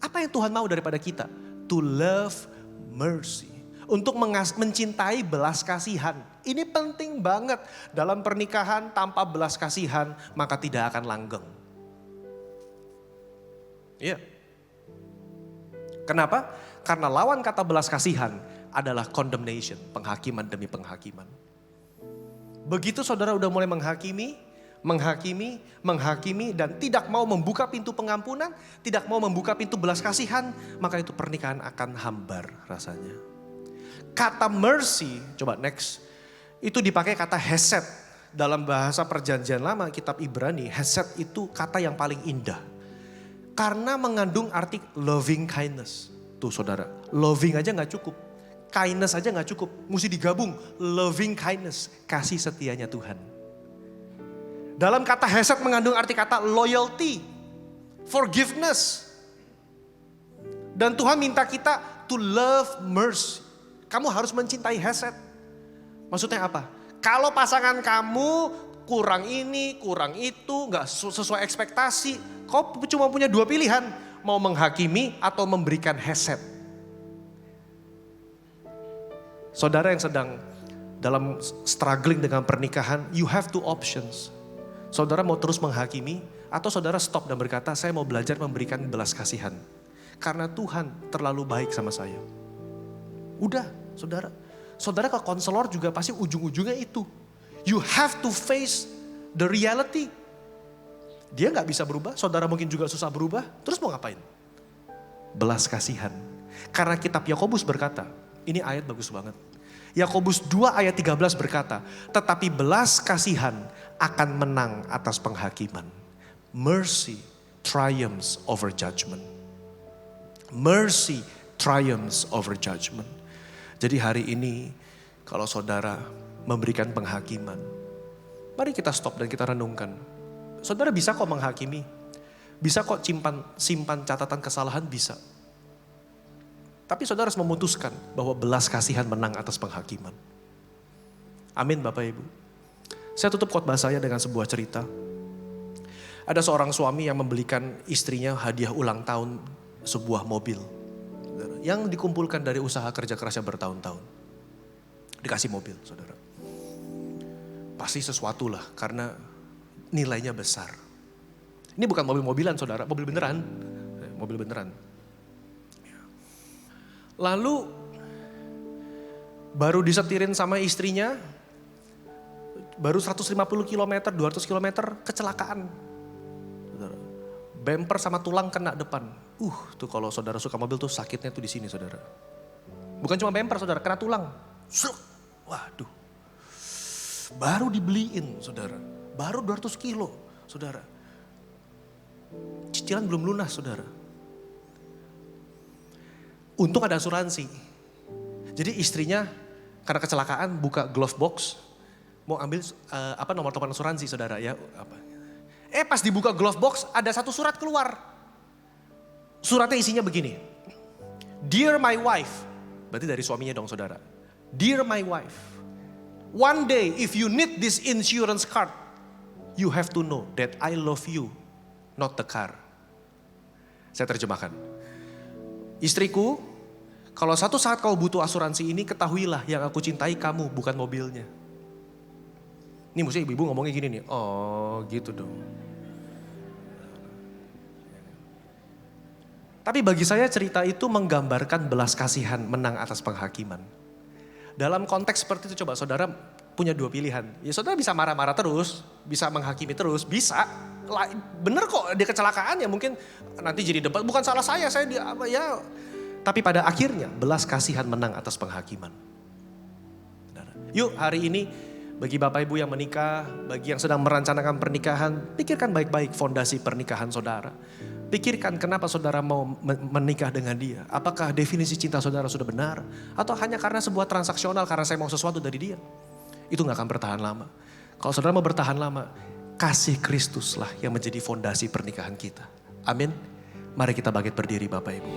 Apa yang Tuhan mau daripada kita? To love mercy. Untuk mencintai belas kasihan. Ini penting banget. Dalam pernikahan tanpa belas kasihan, maka tidak akan langgeng. Iya. Kenapa? Karena lawan kata belas kasihan adalah condemnation, penghakiman demi penghakiman. Begitu saudara udah mulai menghakimi, dan tidak mau membuka pintu pengampunan, tidak mau membuka pintu belas kasihan, maka itu pernikahan akan hambar rasanya. Kata mercy, coba next, itu dipakai kata hesed. Dalam bahasa perjanjian lama kitab Ibrani, hesed itu kata yang paling indah. Karena mengandung arti loving kindness. Tuh saudara, loving aja gak cukup. Kindness aja gak cukup, mesti digabung. Loving kindness, kasih setianya Tuhan. Dalam kata hesed mengandung arti kata loyalty, forgiveness. Dan Tuhan minta kita to love mercy. Kamu harus mencintai hesed. Maksudnya apa? Kalau pasangan kamu kurang ini, kurang itu, gak sesuai ekspektasi. Kau cuma punya dua pilihan, mau menghakimi atau memberikan hesed. Saudara yang sedang dalam struggling dengan pernikahan, you have two options. Saudara mau terus menghakimi atau saudara stop dan berkata, saya mau belajar memberikan belas kasihan. Karena Tuhan terlalu baik sama saya. Udah, saudara. Saudara ke konselor juga pasti ujung-ujungnya itu. You have to face the reality. Dia gak bisa berubah, saudara mungkin juga susah berubah. Terus mau ngapain? Belas kasihan. Karena kitab Yakobus berkata, ini ayat bagus banget. Yakobus 2 ayat 13 berkata, tetapi belas kasihan akan menang atas penghakiman. Mercy triumphs over judgment. Mercy triumphs over judgment. Jadi hari ini kalau saudara memberikan penghakiman, mari kita stop dan kita renungkan. Saudara bisa kok menghakimi, bisa kok simpan catatan kesalahan, bisa. Tapi saudara harus memutuskan bahwa belas kasihan menang atas penghakiman. Amin Bapak Ibu. Saya tutup khotbah saya dengan sebuah cerita. Ada seorang suami yang membelikan istrinya hadiah ulang tahun sebuah mobil. Yang dikumpulkan dari usaha kerja kerasnya bertahun-tahun. Dikasih mobil saudara. Pasti sesuatu lah karena nilainya besar. Ini bukan mobil-mobilan saudara, mobil beneran. Mobil beneran. Lalu baru disetirin sama istrinya, baru 150 km, 200 km kecelakaan. Bumper sama tulang kena depan. Tuh kalau saudara suka mobil tuh sakitnya tuh di sini saudara. Bukan cuma bumper saudara, kena tulang. Waduh. Baru dibeliin saudara, baru 200 kilo saudara. Cicilan belum lunas saudara. Untung ada asuransi. Jadi istrinya karena kecelakaan buka glove box, mau ambil nomor telepon asuransi saudara ya. Pas dibuka glove box ada satu surat keluar. Suratnya isinya begini. Dear my wife, berarti dari suaminya dong saudara. Dear my wife, one day if you need this insurance card, you have to know that I love you, not the car. Saya terjemahkan. Istriku, kalau satu saat kau butuh asuransi ini, ketahuilah yang aku cintai kamu, bukan mobilnya. Ini maksudnya ibu-ibu ngomongnya gini nih, oh gitu dong. Tapi bagi saya cerita itu menggambarkan belas kasihan menang atas penghakiman. Dalam konteks seperti itu coba saudara punya dua pilihan. Ya saudara bisa marah-marah terus, bisa menghakimi terus, bisa. Bener kok dia kecelakaan ya mungkin nanti jadi debat. Bukan salah saya ya. Tapi pada akhirnya belas kasihan menang atas penghakiman. Yuk hari ini bagi Bapak Ibu yang menikah, bagi yang sedang merencanakan pernikahan, pikirkan baik-baik fondasi pernikahan saudara. Pikirkan kenapa saudara mau menikah dengan dia. Apakah definisi cinta saudara sudah benar? Atau hanya karena sebuah transaksional karena saya mau sesuatu dari dia. Itu gak akan bertahan lama. Kalau saudara mau bertahan lama, kasih Kristus lah yang menjadi fondasi pernikahan kita. Amin. Mari kita bangkit berdiri Bapak Ibu.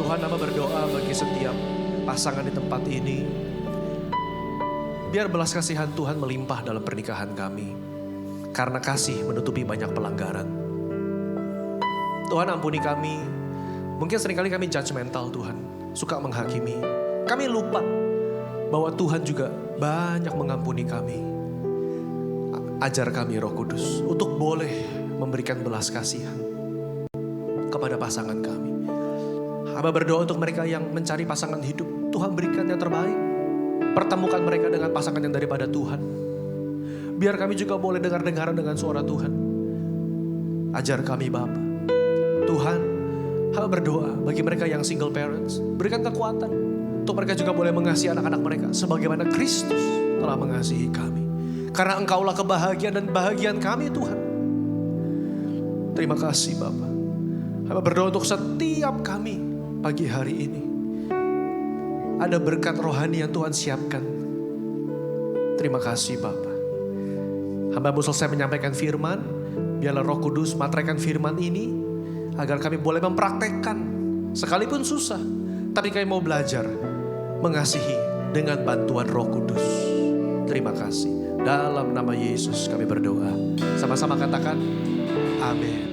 Tuhan nama berdoa bagi setiap pasangan di tempat ini. Biar belas kasihan Tuhan melimpah dalam pernikahan kami. Karena kasih menutupi banyak pelanggaran. Tuhan ampuni kami. Mungkin seringkali kami judgmental Tuhan. Suka menghakimi. Kami lupa bahwa Tuhan juga banyak mengampuni kami. Ajar kami Roh Kudus untuk boleh memberikan belas kasihan kepada pasangan kami. Hamba berdoa untuk mereka yang mencari pasangan hidup. Tuhan berikan yang terbaik. Pertemukan mereka dengan pasangan yang daripada Tuhan. Biar kami juga boleh dengar-dengaran dengan suara Tuhan. Ajar kami Bapa. Tuhan, hamba berdoa bagi mereka yang single parents. Berikan kekuatan untuk mereka juga boleh mengasihi anak-anak mereka. Sebagaimana Kristus telah mengasihi kami. Karena Engkaulah kebahagiaan dan bahagian kami Tuhan. Terima kasih Bapa. Hamba berdoa untuk setiap kami pagi hari ini. Ada berkat rohani yang Tuhan siapkan. Terima kasih Bapa. Hamba-Mu selesai menyampaikan firman. Biarlah Roh Kudus materaikan firman ini. Agar kami boleh mempraktekkan. Sekalipun susah. Tapi kami mau belajar mengasihi dengan bantuan Roh Kudus. Terima kasih. Dalam nama Yesus kami berdoa. Sama-sama katakan amin.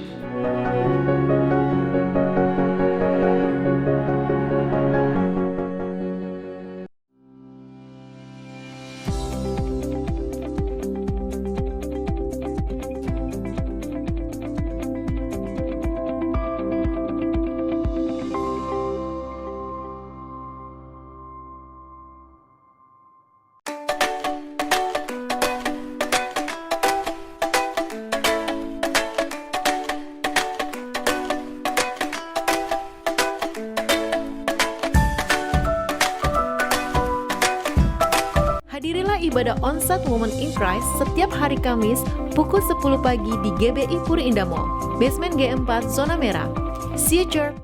Hadirilah ibadah Onsite Women in Christ setiap hari Kamis pukul 10 pagi di GBI Puri Indah Mall, basement G4, zona merah. See you church.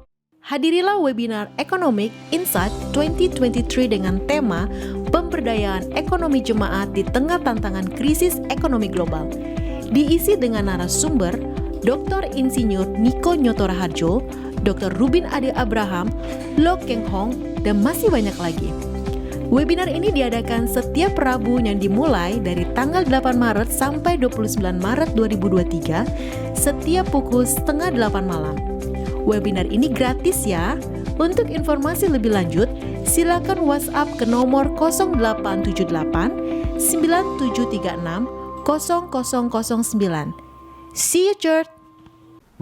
Hadirilah webinar Economic Insight 2023 dengan tema Pemberdayaan Ekonomi Jemaat di Tengah Tantangan Krisis Ekonomi Global. Diisi dengan narasumber Dr. Insinyur Niko Nyoto Raharjo, Dr. Rubin Ade Abraham, Lo Keng Hong, dan masih banyak lagi. Webinar ini diadakan setiap Rabu yang dimulai dari tanggal 8 Maret sampai 29 Maret 2023 setiap pukul 7:30 malam. Webinar ini gratis ya. Untuk informasi lebih lanjut, silakan WhatsApp ke nomor 0878 9736 0009. See you church.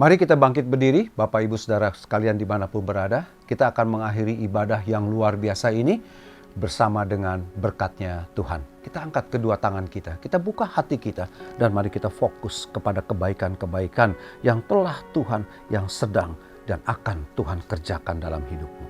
Mari kita bangkit berdiri, Bapak Ibu Saudara sekalian dimanapun berada. Kita akan mengakhiri ibadah yang luar biasa ini bersama dengan berkatnya Tuhan. Kita angkat kedua tangan kita buka hati kita, dan mari kita fokus kepada kebaikan-kebaikan yang telah Tuhan, yang sedang dan akan Tuhan kerjakan dalam hidupmu.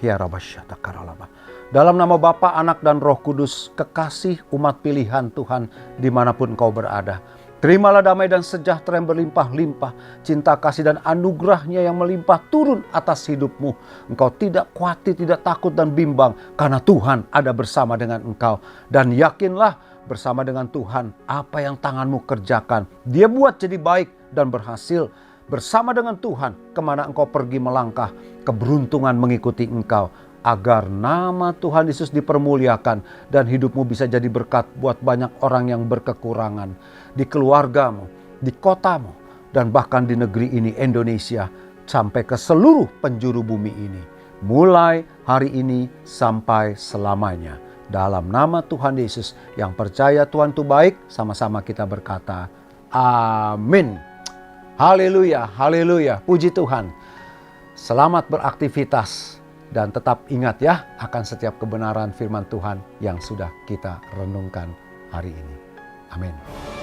Ya Rabasyata Karalaba. Dalam nama Bapa, Anak, dan Roh Kudus, kekasih umat pilihan Tuhan dimanapun kau berada, terimalah damai dan sejahtera yang berlimpah-limpah, cinta kasih dan anugerahnya yang melimpah turun atas hidupmu. Engkau tidak khawatir, tidak takut dan bimbang, karena Tuhan ada bersama dengan engkau. Dan yakinlah bersama dengan Tuhan, apa yang tanganmu kerjakan, Dia buat jadi baik dan berhasil. Bersama dengan Tuhan, kemana engkau pergi melangkah, keberuntungan mengikuti engkau. Agar nama Tuhan Yesus dipermuliakan dan hidupmu bisa jadi berkat buat banyak orang yang berkekurangan. Di keluargamu, di kotamu, dan bahkan di negeri ini Indonesia, sampai ke seluruh penjuru bumi ini. Mulai hari ini sampai selamanya. Dalam nama Tuhan Yesus, yang percaya Tuhan itu baik, sama-sama kita berkata, amin. Haleluya, haleluya, puji Tuhan. Selamat beraktivitas. Dan tetap ingat ya akan setiap kebenaran firman Tuhan yang sudah kita renungkan hari ini. Amin.